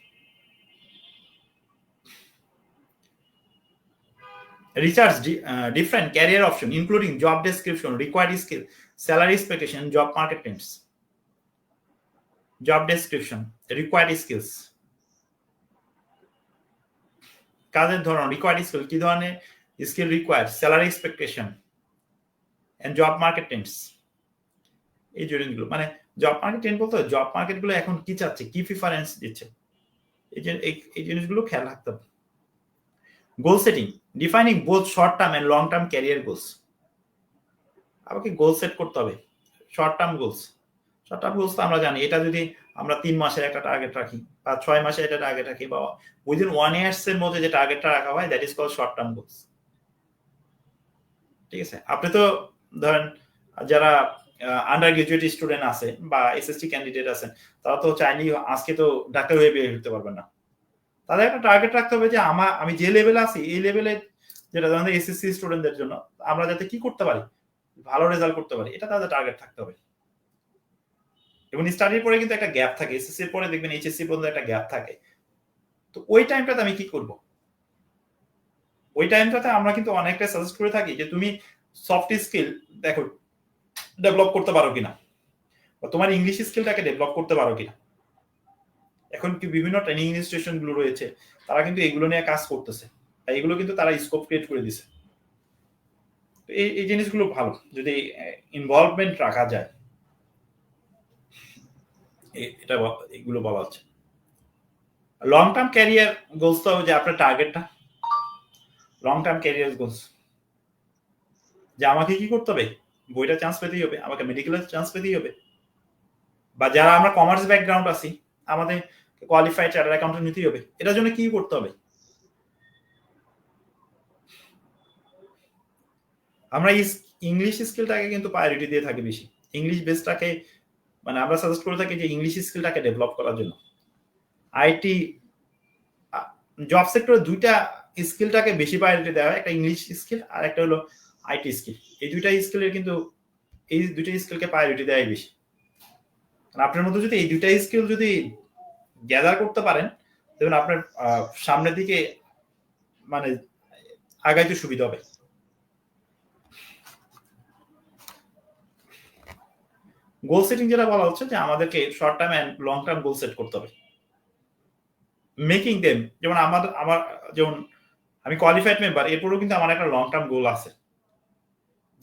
Research different career options including job description, required skill, salary expectation, job market trends. Job description, required skills, কাজের ধরন, required skill কি ধরনের skill required, salary expectation and job market trends. এই জিনিসগুলো মানে জব মার্কেট ট্রেন্ড বলতে job market গুলো এখন কি চাচ্ছে, কি প্রিফারেন্স দিচ্ছে, এই জিনিসগুলো খেয়াল রাখতে হবে। গোল setting, defining both short term and long term career goals. আমাকে গোল সেট করতে হবে, short term goals. Short term goals তো আমরা জানি, এটা যদি আমরা 3 মাসের একটা টার্গেট রাখি, বা 6 মাসের একটা টার্গেট রাখি, বা উইদিন 1 ইয়ার্স এর মধ্যে যে টার্গেটটা রাখা হয় that is called short term goals. ঠিক আছে, আপনি তো ধরেন যারা আন্ডার গ্রাজুয়েট স্টুডেন্ট আছে বা এসএসসি ক্যান্ডিডেট আছেন, তারা তো চাইনি আজকে তো ডাক্তার হয়ে বের হতে পারবেন না। তাদের একটা টার্গেট রাখতে হবে যে আমি যে লেভেলে আছি এই লেভেলে, যেটা ধরেন এসএসসি স্টুডেন্টদের জন্য আমরা যাতে কি করতে পারি, ভালো রেজাল্ট করতে পারি, এটা তাদের টার্গেট থাকতে হবে। এবং স্টাডির পরে কিন্তু একটা গ্যাপ থাকে, এসএসসি এর পরে দেখবেন এইচএসসি পর্যন্ত একটা গ্যাপ থাকে। তো ওই টাইমটাতে আমি কি করব, ওই টাইমটাতে আমরা কিন্তু অনেকটা সাজেস্ট করে থাকি যে তুমি সফট স্কিল দেখো ডেভেলপ করতে পারো কিনা, বা তোমার ইংলিশ স্কিলটাকে ডেভেলপ করতে পারো কিনা। এখন কি বিভিন্ন ট্রেনিং ইনস্টিটিউশন গুলো রয়েছে, তারা কিন্তু এগুলো নিয়ে কাজ করতেছে, তাই এগুলো কিন্তু তারা স্কোপ ক্রিয়েট করে দিছে। এই জিনিসগুলো ভালো যদি ইনভলভমেন্ট রাখা যায়, এটা এগুলো বলা হচ্ছে। লং টার্ম ক্যারিয়ার গোলস তো হবে যে আপনার টার্গেটটা লং টার্ম ক্যারিয়ার গোলস, যে আমাকে কি করতে হবে, বইটা চান্স পেতেই হবে, আমাকে মেডিকেলের চান্স পেতেই হবে, বা যারা আমরা কমার্স ব্যাকগ্রাউন্ড আছি আমাদের কোয়ালিফাইড চার্টার্ড অ্যাকাউন্টেন্ট নিতেই হবে। এটার জন্য কি করতে হবে, আমরা ইংলিশ স্কিলটাকে কিন্তু প্রায়োরিটি দিয়ে থাকি বেশি। ইংলিশ বেসটাকে মানে আমরা সাজেস্ট করে থাকি যে ইংলিশ স্কিলটাকে ডেভেলপ করার জন্য। আইটি জব সেক্টরে দুইটা স্কিলটাকে বেশি প্রায়োরিটি দেওয়া হয়, একটা ইংলিশ স্কিল আর একটা হলো আইটি স্কিল। এই দুইটা স্কিলের কিন্তু এই দুইটা স্কিলকে প্রায়োরিটি দেওয়াই বেশি। আপনার মধ্যে যদি এই দুইটা স্কিল যদি গ্যাদার করতে পারেন, দেখুন আপনার সামনের দিকে মানে আগাইতে সুবিধা হবে। গোল সেটিং যেটা বলা হচ্ছে যে আমাদেরকে short term and long term goal set করতে হবে, মেকিং দেম। যেমন আমার যেমন আমি কোয়ালিফাইড মেম্বার, এরপরেও কিন্তু আমার একটা লং টার্ম গোল আছে,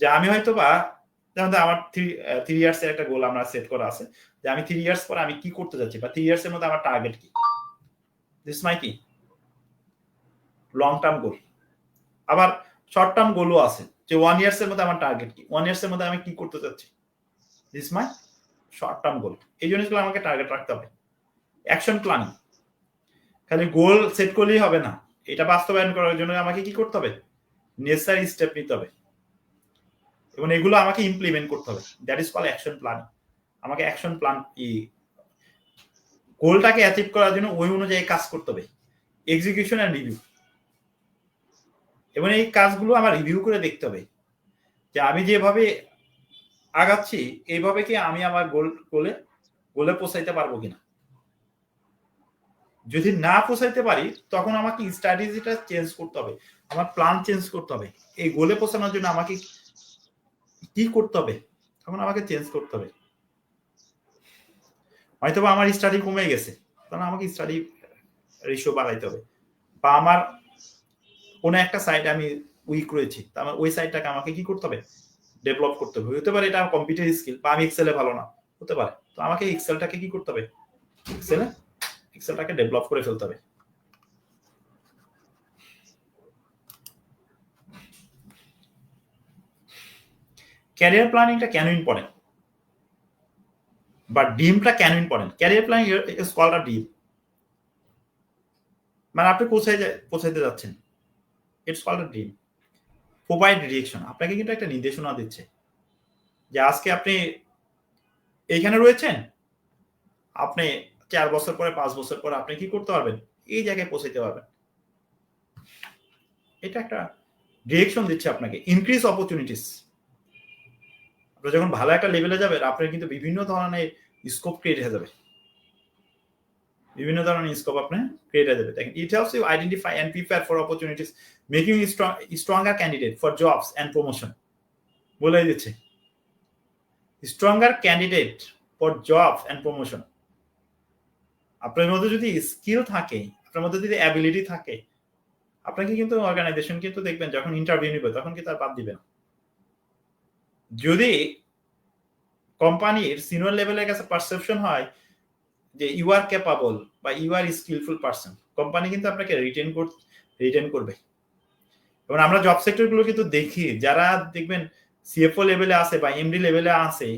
যে আমি হয়তো বা যেমন আমার 3 ইয়ার্স এর একটা গোল আমরা সেট করা আছে, যে আমি 3 ইয়ার্স পরে আমি কি করতে যাচ্ছি, বা 3 ইয়ার্স এর মধ্যে আমার টার্গেট কি, দিস মাই কি লং টার্ম গোল। আবার শর্ট টার্ম গোলও আছে, যে 1 ইয়ার্স এর মধ্যে আমার টার্গেট কি, 1 ইয়ার্স এর মধ্যে আমি কি করতে যাচ্ছি, this my short term goal. এই জিনিসগুলো আমাকে টার্গেট রাখতে হবে। অ্যাকশন প্ল্যানিং, খালি গোল সেট করলেই হবে না, এটা বাস্তবায়ন করার জন্য আমাকে কি করতে হবে, নেসেসারি স্টেপ নিতে হবে এবং এগুলো আমাকে ইমপ্লিমেন্ট করতে হবে। That is call action planning. আমাকে অ্যাকশন প্ল্যান গোলটাকে অ্যাচিভ করার জন্য ওই অনুযায়ী কাজ করতে হবে, এক্সিকিউশন এন্ড রিভিউ। এবং এই কাজগুলো আমার রিভিউ করে দেখতে হবে যে আমি যেভাবে আগাচ্ছি এইভাবে কি আমি আমার গোলে পৌঁছাইতে পারবো কিনা। যদি না পৌঁছাইতে পারি তখন আমাকে স্ট্র্যাটেজিটা চেঞ্জ করতে হবে, আমার প্ল্যান চেঞ্জ করতে হবে। এই গোলে পৌঁছানোর জন্য আমাকে কি করতে হবে, তখন আমাকে চেঞ্জ করতে হবে। হয়তো বা আমার স্টাডি কমে গেছে, তখন আমাকে স্টাডি রেশিও বাড়াইতে হবে, বা আমার কোনো একটা সাইড আমি উইক রয়েছি, আমার ওই সাইডটাকে আমাকে কি করতে হবে, ডেভেলপ করতে হবে। হতে পারে এটা কম্পিউটার স্কিল, বা আমি এক্সেলে ভালো না, হতে পারে। তো আমাকে এক্সেলটাকে কি করতে হবে, এক্সেলটাকে ডেভেলপ করে ফেলতে হবে। ক্যারিয়ার প্ল্যানিংটা কেন ইম্পর্টেন্ট, বা ডিমটা কেন important? Career planning is called a dream, মানে আপনি পৌঁছাইতে যাচ্ছেন, it's called a dream. Provide direction, আপনাকে কিন্তু একটা নির্দেশনা দিচ্ছে যে আজকে আপনি এইখানে রয়েছেন, আপনি 4 বছর পরে 5 বছর পরে আপনি কি করতে পারবেন, এই জায়গায় পৌঁছাইতে পারবেন। এটা একটা ডিরেকশন দিচ্ছে আপনাকে। ইনক্রিজ অপরচুনিটিস, আপনি যখন ভালো একটা লেভেলে যাবেন আপনার কিন্তু বিভিন্ন ধরনের স্কোপ ক্রিয়েট হয়ে যাবে, বিভিন্ন ধরনের স্কোপ আপনি ক্রিয়েট হয়ে যাবে। দেখেন, it helps you identify and prepare for opportunities, making you stronger candidate for jobs and promotion. বলে দিচ্ছে stronger candidate for jobs and promotion. আপনার মধ্যে যদি স্কিল থাকে, আপনার মধ্যে যদি অ্যাবিলিটি থাকে, আপনাকে কিন্তু অর্গানাইজেশন কিন্তু দেখবেন যখন ইন্টারভিউ নিবে তখন কি তার বাদ দিবে না। যদি কোম্পানির সিনিয়র লেভেলের কাছে পারসেপশন হয় যে ইউ আর ক্যাপাবল বা you are skillful person, company কিন্তু আপনাকে রিটেন করবে। এবং আমরা জব সেক্টর গুলো কিন্তু দেখি, যারা দেখবেন সিএফও লেভেলে আছে বা এমডি লেভেলে আছে,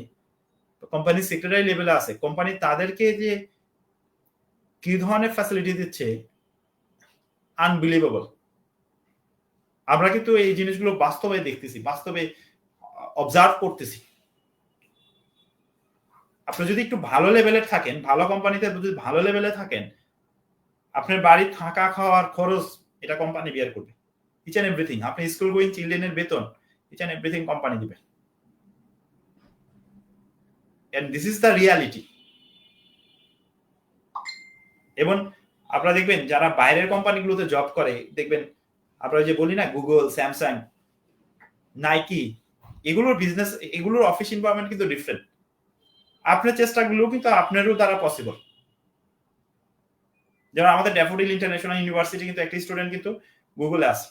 কোম্পানি সেক্রেটারি লেভেলে আছে, কোম্পানি তাদেরকে যে কি ধরনের ফ্যাসিলিটি দিচ্ছে, আনবিলিভেবল। আমরা কিন্তু এই জিনিসগুলো বাস্তবে দেখতেছি, বাস্তবে অবজার্ভ করতেছি। আপনি যদি একটু ভালো লেভেলে থাকেন, ভালো কোম্পানিতে যদি ভালো লেভেলে থাকেন, আপনার বাড়ি থাকা খাওয়ার খরচ এটা কোম্পানি বিয়ার করবে, ইচ এন্ড এভরিথিং। আপনি স্কুল গোয়িং চিলড্রেনের বেতন ইচ এন্ড এভরিথিং কোম্পানি দিবে। And this is the reality. এবং আপনারা দেখবেন যারা বাইরের কোম্পানিগুলোতে জব করে, দেখবেন আমরা যে বলি না গুগল, স্যামসাং, নাইকি, এগুলোর বিজনেস, এগুলোর অফিস এনভায়রনমেন্ট কিন্তু ডিফারেন্ট। আপনার চেষ্টাগুলো কিন্তু আপনারও দ্বারা পসিবল। যেমন আমাদের ড্যাফোডিল ইন্টারন্যাশনাল ইউনিভার্সিটি কিন্তু একটা স্টুডেন্ট কিন্তু গুগলে আছে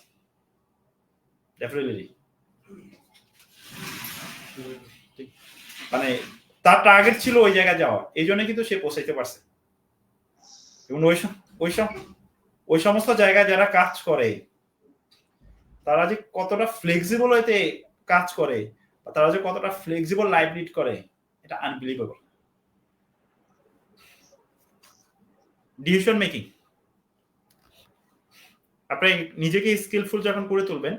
ড্যাফোডিলেরই, মানে তার টার্গেট ছিল ওই জায়গায় যাওয়া, এই জন্য কিন্তু সে পৌঁছাইতে পারছে। এবং ওই সমস্ত জায়গায় যারা কাজ করে তারা যে কতটা ফ্লেক্সিবল হইতে কাজ করে, তারা যে কতটা ফ্লেক্সিবল লাইফ লিড করে, এটা আনবিলিভেবল। ডিসিশন মেকিং, আপনি নিজেকে স্কিলফুল যখন করে তুলবেন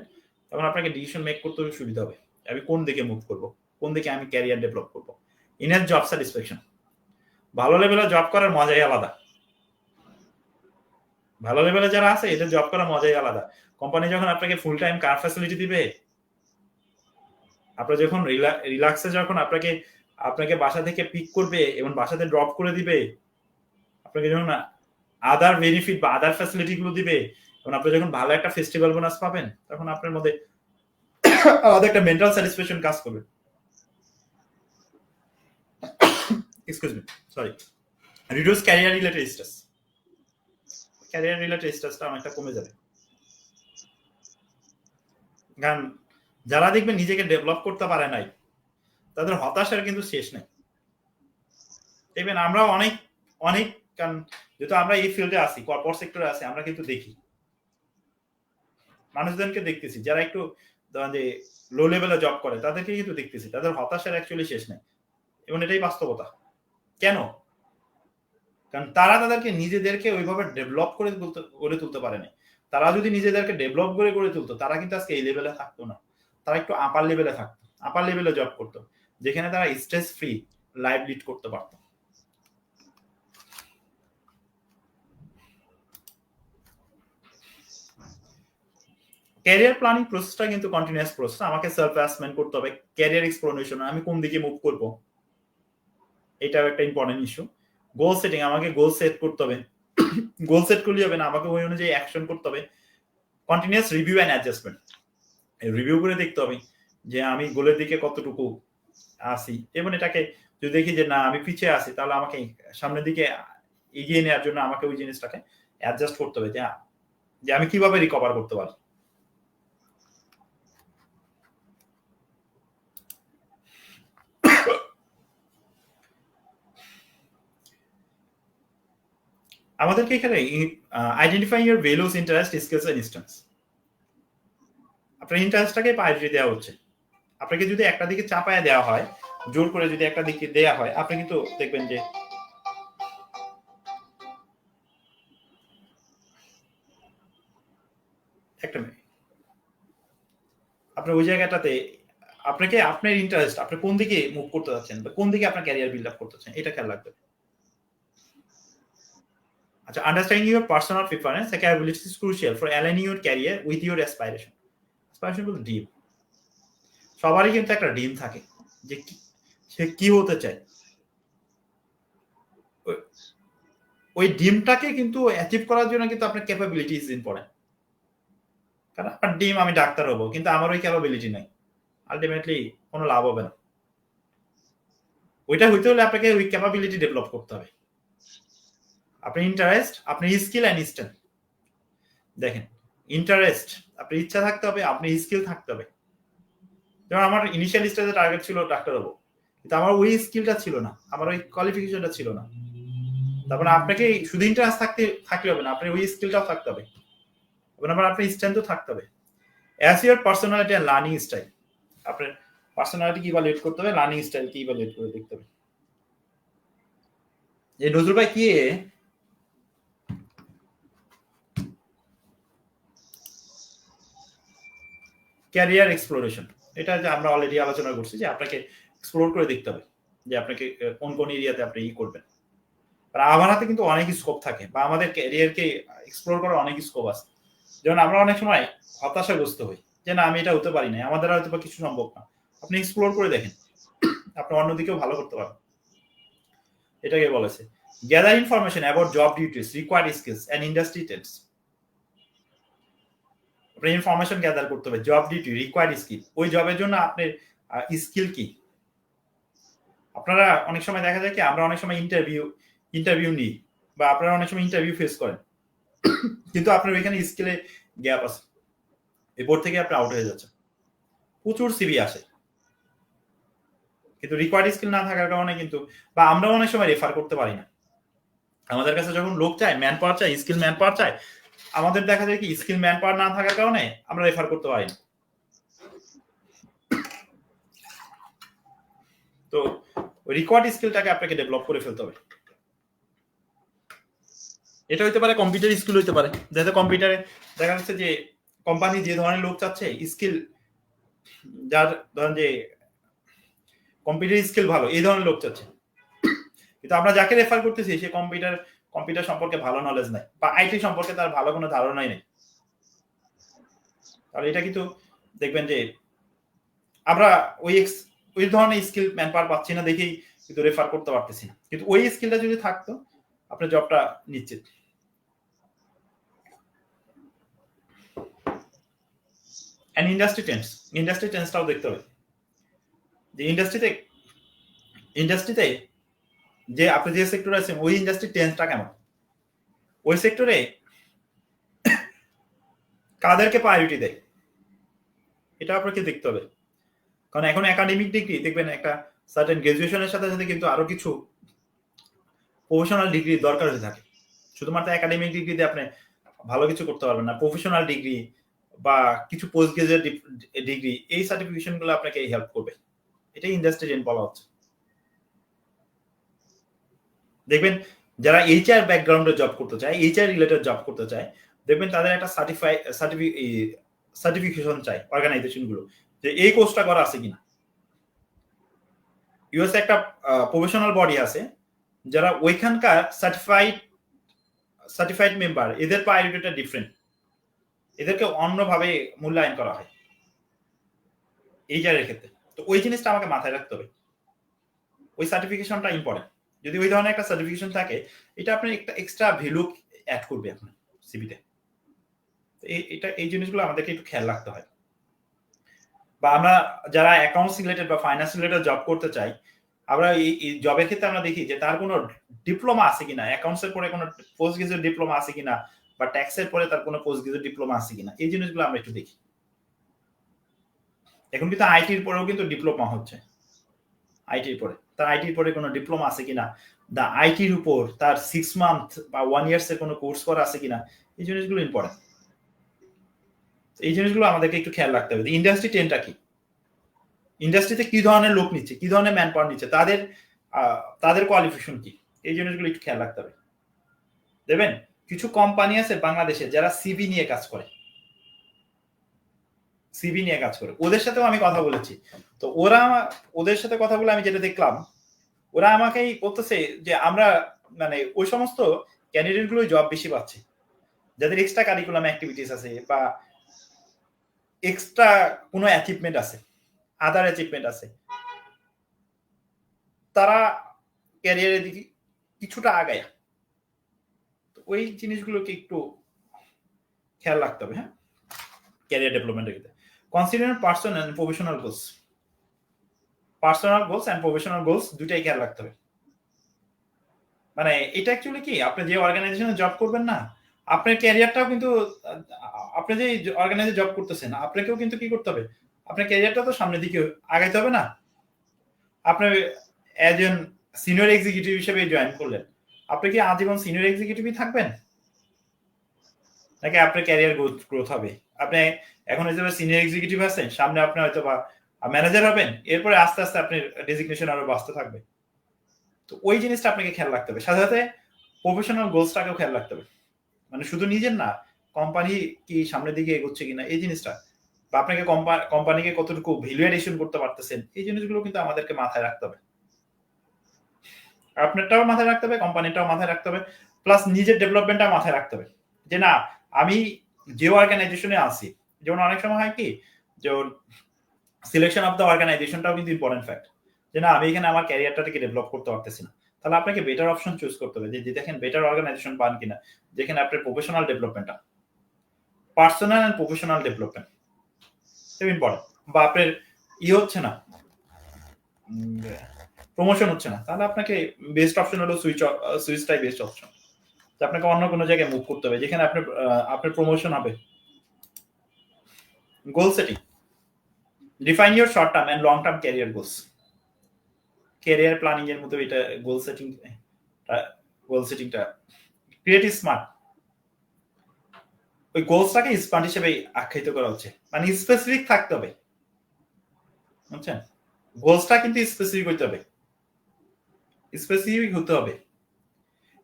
তখন আপনাকে ডিসিশন মেক করতে সুবিধা হবে। আমি কোন দিকে মুভ করব, কোন দিকে আমি ক্যারিয়ার ডেভেলপ করব। ইনার জব স্যাটিসফ্যাকশন, ভালো লেভেলে জব করার মজাই আলাদা। ভালো লেভেলে যারা আছে এদের জব করার মজাই আলাদা। কোম্পানি যখন আপনাকে ফুল টাইম কার ফ্যাসিলিটি দিবে, আপনার যখন রিল্যাক্সে যখন আপনাকে বাসা থেকে পিক করবে এবং বাসাতে ড্রপ করে দিবে, আপনাকে যখন আদার বেনিফিট বা আদার ফ্যাসিলিটি গুলো দিবে, এবং আপনি যখন ভালো একটা ফেস্টিভ্যাল বোনাস পাবেন, তখন আপনার মধ্যে আমাদের একটা মেন্টাল স্যাটিসফ্যাকশন কাজ করবে। Excuse me, sorry. Reduce career related stress, career related স্ট্রেসটা অনেকটা কমে যাবে। কারণ যারা দেখবেন নিজেকে ডেভেলপ করতে পারে নাই, তাদের হতাশার কিন্তু শেষ নেই। দেখবেন আমরা অনেক অনেক, কারণ যেহেতু আমরা এই ফিল্ডে আছি, কর্পোরেট সেক্টরে আছি, আমরা কিন্তু দেখি মানুষজনকে দেখতেছি যারা একটু যে লো লেভেলে জব করে, তাদেরকে কিন্তু দেখতেছি তাদের হতাশার অ্যাকচুয়ালি শেষ নেই। এবং এটাই বাস্তবতা। কেন? কারণ তারা তাদেরকে নিজেদেরকে ওইভাবে ডেভেলপ করে গড়ে তুলতে পারে না। তারা যদি নিজেদেরকে ডেভেলপ করে গড়ে তুলতো, তারা কিন্তু আজকে এই লেভেলে থাকতো না। তারা একটু আপার লেভেলে থাকতো, আপার লেভেলে জব করতো, যেখানে তারা স্ট্রেস ফ্রি লাইফ লিড করতে পারতো। ক্যারিয়ার প্ল্যানিং প্রসেসটা কিন্তু কন্টিনিউয়াস প্রসেস। আমাকে সেলফ অ্যাসেসমেন্ট করতে হবে, ক্যারিয়ার এক্সপ্লোরেশন, আমি কোন দিকে মুভ করব, এটাও একটা ইম্পর্টেন্ট ইস্যু। গোল সেটিং, আমাকে গোল সেট করতে হবে। গোল সেট করলে হবে না, আমাকে ওই অনুযায়ী অ্যাকশন করতে হবে। Continuous review and adjustment, review করে দেখতে হবে যে আমি গোলের দিকে কতটুকু আসি, এবং এটাকে যদি দেখি যে না আমি পিছিয়ে আসি, তাহলে আমাকে সামনের দিকে এগিয়ে নেওয়ার জন্য আমাকে ওই জিনিসটাকে অ্যাডজাস্ট করতে হবে যে আমি কিভাবে রিকভার করতে পারি। আমাদেরকে এখানে identifying your values, interest, skills and strengths, আপনার ইন্টারেস্টটাকে প্রায়োরিটি দেওয়া হচ্ছে। আপনাকে যদি একটা দিকে চাপায় দেওয়া হয়, জোর করে যদি একটা দিকে দেওয়া হয়, আপনি কিন্তু দেখবেন যে একটা আপনার ওই জায়গাটাতে আপনাকে আপনার ইন্টারেস্ট, আপনি কোন দিকে মুভ করতে যাচ্ছেন বা কোন দিকে আপনার ক্যারিয়ার বিল্ড আপ করতে চাচ্ছেন, এটা খেয়াল রাখবেন। আচ্ছা, understanding your personal preference and capabilities is crucial for aligning your career with your aspiration. Aspiration বলতে ড্রিম, সবারই কিন্তু একটা ড্রিম থাকে যে সে কি হতে চায়। ওই ড্রিমটাকে কিন্তু অ্যাচিভ করার জন্য কিন্তু আপনার ক্যাপাবিলিটি ইজ ইম্পর্টেন্ট। কারণ আপনার ড্রিম আমি ডাক্তার হবো, কিন্তু আমার ওই ক্যাপাবিলিটি নাই, আলটিমেটলি কোনো লাভ হবে না। ওইটা হইতে হলে আপনাকে ওই ক্যাপাবিলিটি ডেভেলপ করতে হবে। আপনার ইন্টারেস্ট, আপনার স্কিল অ্যান্ড স্ট্রেংথ, দেখেন ইন্টারেস্ট, আপনার ইচ্ছা থাকতে হবে, আপনার স্কিল থাকতে হবে। যেমন আমার ইনিশিয়াল স্টেজে টার্গেট ছিল ডাক্তার হবো, কিন্তু আমার ওই স্কিলটা ছিল না, আমার ওই কোয়ালিফিকেশনটা ছিল না। তারপরে আপনাকে শুধু ইন্টারেস্ট থাকলে হবে না, আপনার ওই স্কিলটাও থাকতে হবে, এবং আপনার স্ট্রেংথও থাকতে হবে। As your personality and learning style, আপনার পার্সোনালিটি কি ইভালুয়েট করতে হবে, লার্নিং স্টাইল কি ইভালুয়েট করে দেখতে হবে। এই নজরুল ভাই কি ক্যারিয়ার এক্সপ্লোরেশন, এটা যে আমরা অলরেডি আলোচনা করছি যে আপনাকে এক্সপ্লোর করে দেখতে হবে যে আপনাকে কোন কোন এরিয়াতে আপনি করবেন। আর আমার হাতে কিন্তু অনেক স্কোপ থাকে, বা আমাদের ক্যারিয়ারকে এক্সপ্লোর করার অনেক স্কোপ আছে। যেমন আমরা অনেক সময় হতাশাগ্রস্ত হই যে না আমি এটা হতে পারি না, আমাদের হয়তো বা কিছু সম্ভব না। আপনি এক্সপ্লোর করে দেখেন, আপনি অন্যদিকেও ভালো করতে পারেন। এটাকে বলেছে gather information about job duties, required skills and industry trends. আপনি ইনফরমেশন গ্যাদার করতে হবে, জব ডিউটি, রিকোয়ার্ড স্কিল, ওই জবের জন্য আপনার স্কিল কি। আপনারা অনেক সময় দেখা যায় কি আমরা অনেক সময় ইন্টারভিউ নিই, বা আপনারা অনেক সময় ইন্টারভিউ ফেস করেন, কিন্তু আপনার ওইখানে স্কিলে গ্যাপ আছে, এরপর থেকে আপনি আউট হয়ে যাচ্ছেন। প্রচুর সিভি আসে, কিন্তু রিকোয়ার্ড স্কিল না থাকার কারণে কিন্তু, বা আমরা অনেক সময় রেফার করতে পারি না। আমাদের কাছে যখন লোক চায়, ম্যান পাওয়ার চায়, স্কিল ম্যান পাওয়ার চায়, আমাদের দেখা যায় কি স্কিল ম্যান পাওয়ার না থাকার কারণে আমরা রেফার করতে পারি না। তো রিকোয়ার্ড স্কিলটাকে আপনাকে ডেভেলপ করে ফেলতে হবে। এটা হইতে পারে কম্পিউটার স্কিল হইতে পারে, যাতে কম্পিউটারে দেখা যাচ্ছে যে কোম্পানি যে ধরনের লোক চাচ্ছে, স্কিল যার ধরেন যে কম্পিউটার স্কিল ভালো এই ধরনের লোক চাচ্ছে, কিন্তু আমরা যাকে রেফার করতেছি সে কম্পিউটার সম্পর্কে ভালো নলেজ নাই, বা আইটি সম্পর্কে তার ভালো কোনো ধারণাই নেই। তাহলে এটা কিন্তু দেখবেন যে আমরা ওই ধরনের স্কিল ম্যান পাওয়ার পাচ্ছি না দেখেই কিন্তু রেফার করতে পারতেছি না, কিন্তু ওই স্কিলটা যদি থাকতো আপনার জবটা নিশ্চিত। এন্ড ইন্ডাস্ট্রি টেন্সটাও দেখতে হবে, যে ইন্ডাস্ট্রিতে যে আপনি যে সেক্টরে আছেন ওই ইন্ডাস্ট্রি টেন্সটা কেমন, ওই সেক্টরে কাদেরকে প্রায়োরিটি দেয়, এটা আপনাকে দেখতে হবে। কারণ এখন একাডেমিক ডিগ্রি দেখবেন একটা সার্টেন গ্রাজুয়েশনের সাথে সাথে কিন্তু আরো কিছু প্রফেশনাল ডিগ্রি দরকার হয়ে থাকে। শুধুমাত্র একাডেমিক ডিগ্রি দিয়ে আপনি ভালো কিছু করতে পারবেন না, প্রফেশনাল ডিগ্রি বা কিছু পোস্ট গ্রাজুয়েট ডিগ্রি, এই সার্টিফিকেশন গুলো আপনাকে হেল্প করবে। এটাই ইন্ডাস্ট্রি ট্রেন্ড বলা হচ্ছে। দেখবেন যারা এইচআর ব্যাকগ্রাউন্ডে জব করতে চায়, এইচআর রিলেটেড জব করতে চায়, দেখবেন তাদের একটা সার্টিফিকেশন চাই অর্গানাইজেশন গুলো, যে এই কোর্সটা করা আছে কিনা। ইউএস একটা প্রফেশনাল বডি আছে যারা ওইখানকার সার্টিফাইড মেম্বার, এদের প্রায়োরিটিটা ডিফারেন্ট, এদেরকে অন্যভাবে মূল্যায়ন করা হয় এইচআর এর ক্ষেত্রে। তো ওই জিনিসটা আমাকে মাথায় রাখতে হবে, ওই সার্টিফিকেশনটা ইম্পর্টেন্ট। যদি ওই ধরনের একটা সার্টিফিকেশন থাকে, এটা আপনার একটা এক্সট্রা ভ্যালু অ্যাড করবে আপনার সিভিতে। এই জিনিসগুলো আমাদেরকে একটু খেয়াল রাখতে হয়। বা আমরা যারা অ্যাকাউন্টস রিলেটেড বা ফাইন্যান্স রিলেটেড জব করতে চাই, আমরা এই জবের ক্ষেত্রে আমরা দেখি যে তার কোনো ডিপ্লোমা আছে কিনা, অ্যাকাউন্টস এর পরে কোনো পোস্ট গ্রাজুয়েট ডিপ্লোমা আছে কিনা, বা ট্যাক্স এর পরে তার কোনো পোস্ট গ্রাজুয়েট ডিপ্লোমা আছে কিনা, এই জিনিসগুলো আমরা একটু দেখি। এখন কিন্তু আইটির পরেও কিন্তু ডিপ্লোমা হচ্ছে, আইটির পরে তার আইটির পরে কোনো ডিপ্লোমা আছে কিনা, দা আইটির উপর তার 6 মান্থ বা 1 ইয়ার্স এর কোনো কোর্স করা আছে কিনা, এই জিনিসগুলো ইম্পর্টেন্ট। এই জিনিসগুলো আমাদেরকে একটু খেয়াল রাখতে হবে। ইন্ডাস্ট্রি ট্রেন্ডটা কি, ইন্ডাস্ট্রিতে কি ধরনের লোক নিচ্ছে, কি ধরনের ম্যান পাওয়ার নিচ্ছে, তাদের কোয়ালিফিকেশন কি, এই জিনিসগুলো একটু খেয়াল রাখতে হবে। দেখবেন কিছু কোম্পানি আছে বাংলাদেশে যারা সিভি নিয়ে কাজ করে, ওদের সাথেও আমি কথা বলেছি। তো ওদের সাথে কথা বলে আমি যেটা দেখলাম, ওরা আমাকেই বলতেছে যে আমরা মানে ওই সমস্ত ক্যান্ডিডেট গুলো জব বেশি পাচ্ছে যাদের এক্সট্রা কারিকুলাম অ্যাক্টিভিটিস আছে, বা এক্সট্রা কোনো অ্যাচিভমেন্ট আছে, আদার অ্যাচিভমেন্ট আছে, তারা ক্যারিয়ারের দিকে কিছুটা আগায়। ওই জিনিসগুলোকে একটু খেয়াল রাখতে হবে। হ্যাঁ, ক্যারিয়ার ডেভেলপমেন্টের ক্ষেত্রে consider personal and professional goals দুটাই খেয়াল রাখতে হবে। মানে এটা অ্যাকচুয়ালি কি, আপনি যে অর্গানাইজেশনে জব করবেন না, আপনার ক্যারিয়ারটাও কিন্তু, আপনি যে অর্গানাইজে জব করতেছেন আপনাকেও কিন্তু কি করতে হবে, আপনার ক্যারিয়ারটা তো সামনের দিকে আগাইতে হবে না। আপনি অ্যাজ এন সিনিয়র এক্সিকিউটিভ হিসেবে জয়েন করলেন, আপনি কি আজীবন সিনিয়র এক্সিকিউটিভই থাকবেন, নাকি আপনার ক্যারিয়ার গ্রোথ হবে? আপনি এখন হিসেবে সিনিয়র এক্সিকিউটিভ আছেন, সামনে আপনি হয়তো বা ম্যানেজার হবেন, এরপরে আস্তে আস্তে আপনার ডেজিগনেশন আরো বাড়তে থাকবে। তো ওই জিনিসটা আপনাকে খেয়াল রাখতে হবে, সাথে সাথে প্রফেশনাল গোলসটাকেও খেয়াল রাখতে হবে। মানে শুধু নিজের না, কোম্পানি কি সামনের দিকে এগোচ্ছে কিনা এই জিনিসটা, বা আপনাকে কোম্পানিকে কতটুকু ভ্যালু এডিশন করতে পারতেছেন, এই জিনিসগুলো কিন্তু আমাদেরকে মাথায় রাখতে হবে। আপনারটাও মাথায় রাখতে হবে, কোম্পানিটাও মাথায় রাখতে হবে, প্লাস নিজের ডেভেলপমেন্টটা মাথায় রাখতে হবে। যে না, আমি যে অর্গানাইজেশনে আছি, যেমন অনেক সময় হয় কি, যেমন সিলেকশন অফ দ্য অর্গানাইজেশনটাও কিন্তু ইম্পর্টেন্ট ফ্যাক্ট, যে না আমি এখানে আমার ক্যারিয়ারটাকে ডেভেলপ করতে পারতেছি না, তাহলে আপনাকে বেটার অপশন চুজ করতে হবে, যে দেখেন বেটার অর্গানাইজেশন পান কিনা, যেখানে আপনার প্রফেশনাল ডেভেলপমেন্টটা, পার্সোনাল এন্ড প্রফেশনাল ডেভেলপমেন্ট খুব ইম্পর্টেন্ট, বা আপনার হচ্ছে না, প্রমোশন হচ্ছে না, তাহলে আপনাকে বেস্ট অপশন হলো সুইচটাই বেস্ট অপশন। যে আপনাকে অন্য কোনো জায়গায় মুভ করতে হবে যেখানে আপনার প্রমোশন হবে। গোল setting, define your short term and long term career goals. Career planning এর মতো এটা গোল সেটিংটা ক্রিয়েট স্মার্ট। ওই গোলসটাকে স্মার্ট হিসেবে আখ্যায়িত করা হচ্ছে, মানে স্পেসিফিক থাকতে হবে, বুঝছেন? গোলসটা কিন্তু স্পেসিফিক হইতে হবে, স্পেসিফিক হতে হবে,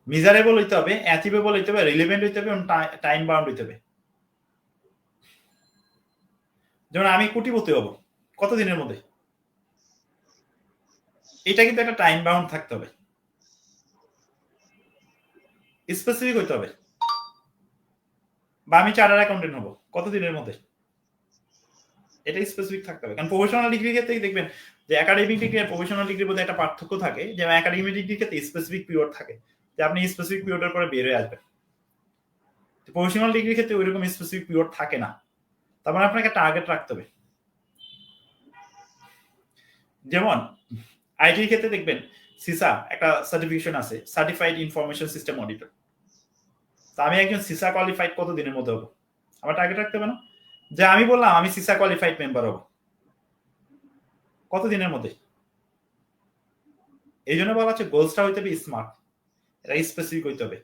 মেজারেবল হইতে হবে, অ্যাচিভেবল হইতে হবে, রিলেভেন্ট হইতে হবে এবং টাইম বাউন্ড হইতে হবে। যেমন আমি কোটিপতি হব কতদিনের মধ্যে, এটা কিন্তু একটা টাইম বাউন্ড থাকতে হবে, স্পেসিফিক হইতে হবে। বা আমি চার্টার্ড অ্যাকাউন্টেন্ট হব কতদিনের মধ্যে, এটা স্পেসিফিক থাকতে হবে। কারণ প্রফেশনাল ডিগ্রির ক্ষেত্রে দেখবেন যে একাডেমিক ডিগ্রি আর প্রফেশনাল ডিগ্রির মধ্যে একটা পার্থক্য থাকে, যে একাডেমিক ডিগ্রির ক্ষেত্রে স্পেসিফিক পিরিয়ড থাকে, যে আপনি স্পেসিফিক পিরিয়ডের পরে বের হয়ে আসবেন। প্রফেশনাল ডিগ্রির ক্ষেত্রে ওইরকম স্পেসিফিক পিরিয়ড থাকে না, তার মানে আপনাকে টার্গেট রাখতে হবে। যেমন আইটির ক্ষেত্রে দেখবেন সিসা একটা সার্টিফিকেশন আছে, সার্টিফাইড ইনফরমেশন সিস্টেম অডিটর। তো আমি একজন সিসা কোয়ালিফাইড কতদিনের মধ্যে হবো, আমার টার্গেট রাখতে হবে না? যে আমি বললাম আমি সিসা কোয়ালিফাইড মেম্বার হব কতদিনের মধ্যে। এই জন্য বলা হচ্ছে গোলসটা হইতে হবে স্মার্ট, এটা স্পেসিফিক হইতে হবে।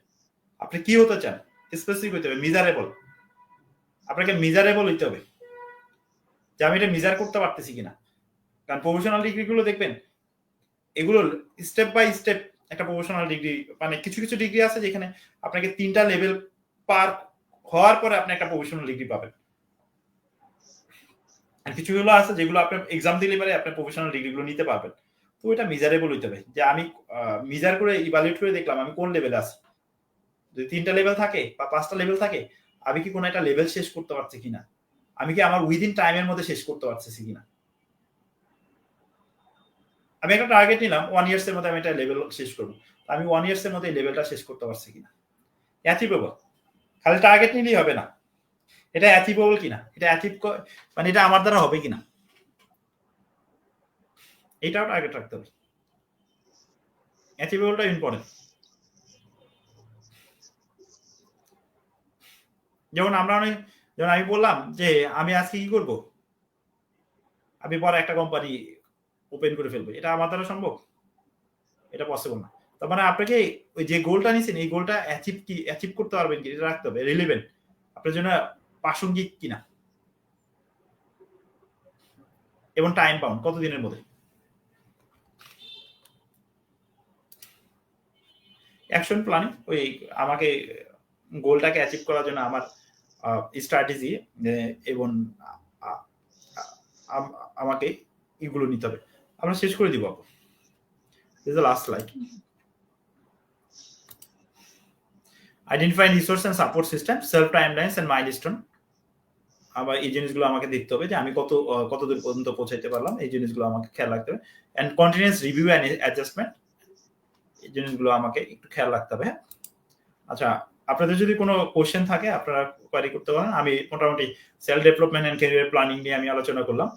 আপনি কি হতে চান স্পেসিফিক হইতে হবে, মেজারেবল। আপনাকে মেজারেবল হইতে হবে যে আমি এটা মেজার করতে পারতেছি কিনা। কারণ প্রফেশনাল ডিগ্রি গুলো দেখবেন এগুলো স্টেপ বাই স্টেপ একটা প্রফেশনাল ডিগ্রি, মানে কিছু কিছু ডিগ্রি আছে যেখানে আপনাকে 3টা লেভেল পার হওয়ার পরে আপনি একটা প্রফেশনাল ডিগ্রি পাবেন। আর কিছুগুলো আছে যেগুলো আপনি এক্সাম দিলে পরে আপনি প্রফেশনাল ডিগ্রিগুলো নিতে পারবেন। তো এটা মেজারেবল হইতে হবে, যে আমি মেজার করে ইভালুয়েট করে দেখলাম আমি কোন লেভেলে আছি। যদি 3টা লেভেল থাকে বা 5টা লেভেল থাকে, আমি কি কোনো একটা লেভেল শেষ করতে পারছি কিনা, আমি কি আমার উইদিন টাইমের মধ্যে শেষ করতে পারতেছি কিনা। আমি একটা টার্গেট নিলাম 1 ইয়ার্স এর মধ্যে আমি একটা লেভেল শেষ করবো, আমি 1 ইয়ার্স এর মধ্যে এই লেভেলটা শেষ করতে পারছি কিনা। অ্যাচিভেবল, খালি টার্গেট নিলেই হবে না, এটা অ্যাচিভেবল কিনা, এটা অ্যাচিভ মানে এটা আমার দ্বারা হবে কিনা, এটাও টার্গেট রাখতে হবে। অ্যাচিভেবলটা ইম্পর্টেন্ট। যেমন আমি বললাম যে আমি আজকে কি করব, আমি পরে একটা কোম্পানি ওপেন করে ফেলবো, এটা আমার দ্বারা সম্ভব? এটা পসিবল না। তার মানে আপনাকে ওই যে গোলটা নিছেন এই গোলটা অ্যাচিভ করতে পারবেন কি, এটা রাখতে হবে। রিলেভেন্ট, আপনার জন্য প্রাসঙ্গিক কিনা, এবং টাইম বাউন্ড কতদিনের মধ্যে। অ্যাকশন প্ল্যানিং, ওই আমাকে গোলটাকে অ্যাচিভ করার জন্য আমার স্ট্র্যাটেজি এবং আমাকে এগুলো নিতে হবে। আমরা শেষ করে দিব আপু, this is the last slide. Identify resource and support system, self timelines and milestone. আবার এই জিনিসগুলো আমাকে দেখতে হবে যে আমি কতদূর পর্যন্ত পৌঁছাইতে পারলাম, এই জিনিসগুলো আমাকে খেয়াল রাখতে হবে। And continuous review and adjustment, এই জিনিসগুলো আমাকে একটু খেয়াল রাখতে হবে। আচ্ছা, আপনাদের যদি কোনো কোশ্চেন থাকে আপনারা কোয়ারি করতে পারেন। আমি মোটামুটি self development and career planning নিয়ে আমি আলোচনা করলাম।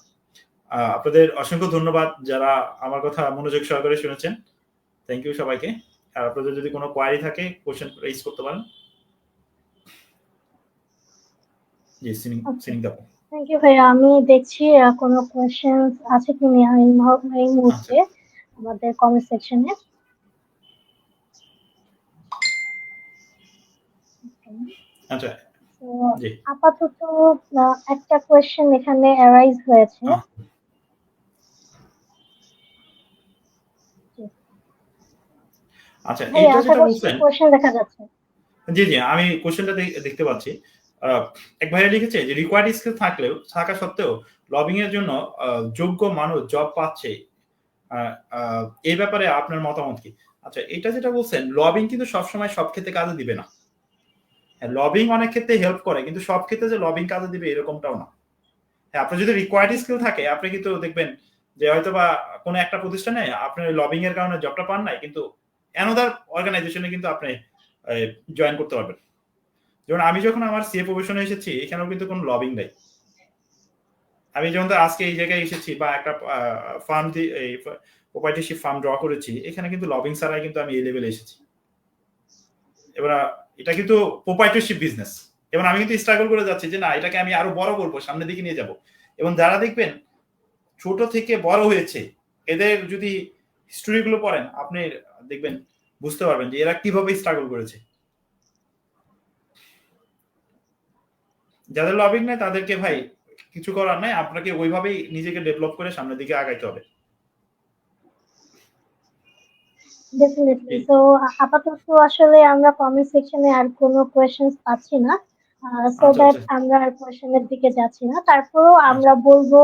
আপনাদের অসংখ্য ধন্যবাদ যারা আমার কথা মনোযোগ সহকারে শুনেছেন। থ্যাংক ইউ সবাইকে। আর আপনাদের যদি কোনো কোয়ারি থাকে কোশ্চেন রেইজ করতে পারেন। জি, সিনিং দাও। থ্যাংক ইউ ভাইয়া। আমি দেখছি কোনো কোয়েশ্চেন আছে কিনা এই মুহূর্তে আমাদের কমেন্ট সেকশনে। আচ্ছা, তো জি। আপাতত একটা কোয়েশ্চেন এখানে অ্যারাইজ হয়েছে। আচ্ছা, ভাইয়া এইটা যেটা আশা করছি বলছেন, কোয়েশ্চেন দেখা যাচ্ছে। জি জি, আমি কোশ্চেনটা দেখতে পাচ্ছি। এক ভাইয়া লিখেছে যে রিকোয়ার্ড স্কিল থাকা সত্ত্বেও লবিং এর জন্য যোগ্য মানুষ জব পাচ্ছে, এই ব্যাপারে আপনার মতামত কি? আচ্ছা, এটা যেটা বলছেন লবিং কিন্তু সবসময় সব ক্ষেত্রে কাজে দিবে না। হ্যাঁ, লবিং অনেক ক্ষেত্রে হেল্প করে, কিন্তু সব ক্ষেত্রে যে লবিং কাজে দিবে এরকমটাও না। হ্যাঁ, আপনার যদি রিকোয়ার্ড স্কিল থাকে আপনি কিন্তু দেখবেন যে হয়তো বা কোনো একটা প্রতিষ্ঠানে আপনার লবিং এর কারণে জবটা পান নাই, কিন্তু অ্যানাদার অর্গানাইজেশনে কিন্তু আপনি জয়েন করতে পারবেন। যেমন আমি যখন আমার সিএ প্রফেশনে এসেছি এখানেও কিন্তু কোনো লবিং নাই। আমি যখন আজকে এই জায়গায় এসেছি বা একটা ফার্ম দিয়ে এই প্রপার্টিশিপ ফার্ম ড্র করেছি, এখানে কিন্তু লবিং ছাড়াই কিন্তু আমি এই লেভেলে এসেছি। এবার এটা কিন্তু প্রোপ্রাইটরশিপ বিজনেস। এবং আমি কিন্তু স্ট্রাগল করে যাচ্ছি যে না এটাকে আমি আরো বড় করবো, সামনের দিকে নিয়ে যাব। এবং যারা দেখবেন ছোট থেকে বড় হয়েছে, এদের যদি হিস্টোরি গুলো পড়েন আপনি দেখবেন, বুঝতে পারবেন যে এরা কিভাবে স্ট্রাগল করেছে। যাদের লবিং নাই তাদেরকে ভাই কিছু করার নাই, আপনাকে ওইভাবেই নিজেকে ডেভেলপ করে সামনের দিকে আগাইতে হবে। ডেফিনেটলি। তো আপাতত আসলে আমরা কমেন্ট সেকশনে আর কোনো কোয়েশ্চেন্স পাচ্ছি না, সো আচ্ছা দ্যাট আচ্ছা আমরা আর কোয়েশ্চেনের দিকে যাচ্ছি না। তারপরেও আচ্ছা আমরা বলবো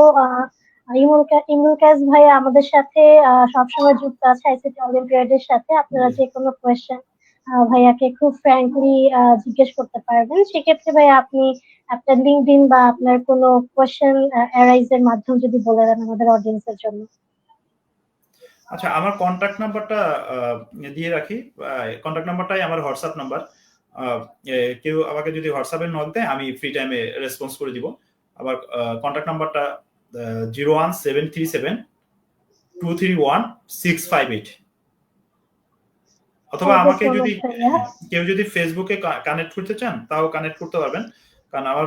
ইমরুল কায়েস ভাই আমাদের সাথে সবসময় যুক্ত আছে আইসিটি অলিম্পিয়াডের সাথে। আপনারা জি যে কোনো কোয়েশ্চেন ভাইয়াকে খুব ফ্র্যাঙ্কলি জিজ্ঞেস করতে পারবেন। সেক্ষেত্রে ভাইয়া আপনি আপনার লিঙ্কডইন বা আপনার কোনো কোয়েশ্চেন অ্যারাইজ এর মাধ্যম যদি বলে দেন আমাদের অডিয়েন্সের জন্য। আচ্ছা, আমার কন্ট্যাক্ট নাম্বারটা দিয়ে রাখি। কন্ট্যাক্ট নাম্বারটাই আমার হোয়াটসঅ্যাপ নাম্বার। কেউ আমাকে যদি হোয়াটসঅ্যাপে নক দেয় আমি ফ্রি টাইমে রেসপন্স করে দিব। আবার কন্ট্যাক্ট নাম্বারটা 01737231658। অথবা থ্যাংক ইউ আমাকে সো যদি মাচ ভাইয়া। কেউ যদি ফেসবুকে কানেক্ট করতে চান তাও কানেক্ট করতে পারবেন। কারণ আমার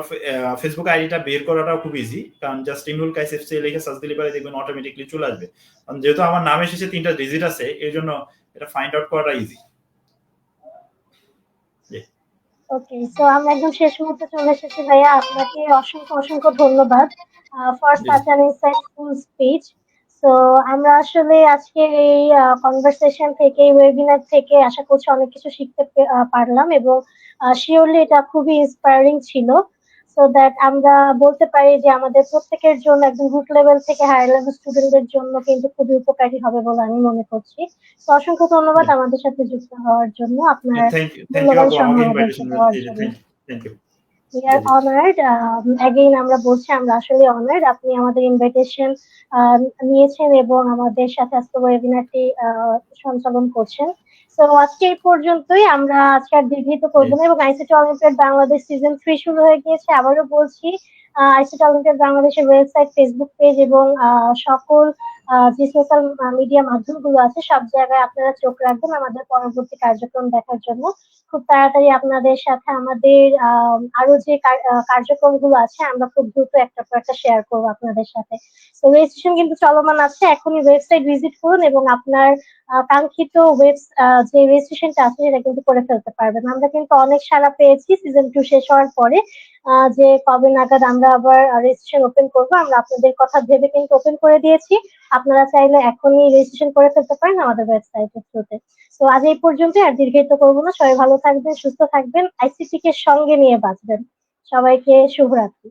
ফেসবুক আইডিটা বের করাটাও খুব ইজি। কারণ জাস্ট ইমরুল কায়েস এফসি লিখে সার্চ দিলে পারে দেখবেন অটোমেটিকলি চলে আসবে। কারণ যেহেতু আমার নামে শেষে 3টা ডিজিট আছে এর জন্য এটা ফাইন্ড আউট করাটা ইজি। ওকে, সো আমরা একদম শেষ মুহূর্তে চলে এসেছি ভাইয়া। আপনাকে অসংখ্য অসংখ্য ধন্যবাদ for G such an insightful speech. So আমরা আসলে আজকের এই কনভারসেশন থেকে, ওয়েবিনার থেকে আশা করছি অনেক কিছু শিখতে পারলাম, এবং শিওরলি এটা খুবই ইন্সপায়ারিং ছিল। সো দ্যাট আমরা বলতে পারি যে আমাদের প্রত্যেকের জন্য, একদম রুট লেভেল থেকে হায়ার লেভেল স্টুডেন্টদের জন্য কিন্তু খুবই উপকারী হবে বলে আমি মনে করছি। তো অসংখ্য ধন্যবাদ আমাদের সাথে যুক্ত হওয়ার জন্য, আপনার থ্যাংক ইউ মূল্যবান আপু আমাকে সময় আমাদেরকে ইনভাইটেশন দেওয়ার দিয়েছে। জন্য। Thank you. We are honored. Again আমরা বলছি আমরা আসলে honored আপনি আমাদের ইনভাইটেশন নিয়েছেন এবং আমাদের সাথে আজকে ওয়েবিনারটি সঞ্চালন করছেন। তো আজকে এই পর্যন্তই, আমরা আজকে আর দীর্ঘায়িত জি করবো না। এবং আইসিটি অলিম্পিয়াড বাংলাদেশ সিজন 3 শুরু হয়ে গিয়েছে। আবারও বলছি, আইসিটি অলিম্পিয়াড বাংলাদেশের ওয়েবসাইট, ফেসবুক পেজ এবং সকল যে সোশ্যাল মিডিয়া মাধ্যমগুলো আছে সব জায়গায় আপনারা চোখ রাখবেন আমাদের পরবর্তী কার্যক্রম দেখার জন্য। খুব তাড়াতাড়ি আপনাদের সাথে আমাদের আরো যে কার্যক্রমগুলো আছে আমরা খুব দ্রুত একটা পর একটা শেয়ার করবো আপনাদের সাথে। তো রেজিস্ট্রেশন কিন্তু চলমান আছে, এখনই ওয়েবসাইট ভিজিট করুন এবং আপনার কাঙ্ক্ষিত যে রেজিস্ট্রেশনটা আছে সেটা কিন্তু করে ফেলতে পারবেন। আমরা কিন্তু অনেক সাড়া পেয়েছি সিজন 2 শেষ হওয়ার পরে, যে কবে নাগাদ আমরা আবার রেজিস্ট্রেশন ওপেন করবো, আমরা আপনাদের কথা ভেবে কিন্তু ওপেন করে দিয়েছি। আপনারা চাইলে এখনই রেজিস্ট্রেশন করে ফেলতে পারেন আমাদের ওয়েবসাইটের থ্রুতে। তো আজ এই পর্যন্ত, আর দীর্ঘায়িত করবো না। সবাই ভালো থাকবেন, সুস্থ থাকবেন, আইসিটি কে সঙ্গে নিয়ে বাঁচবেন। সবাইকে শুভরাত্রি।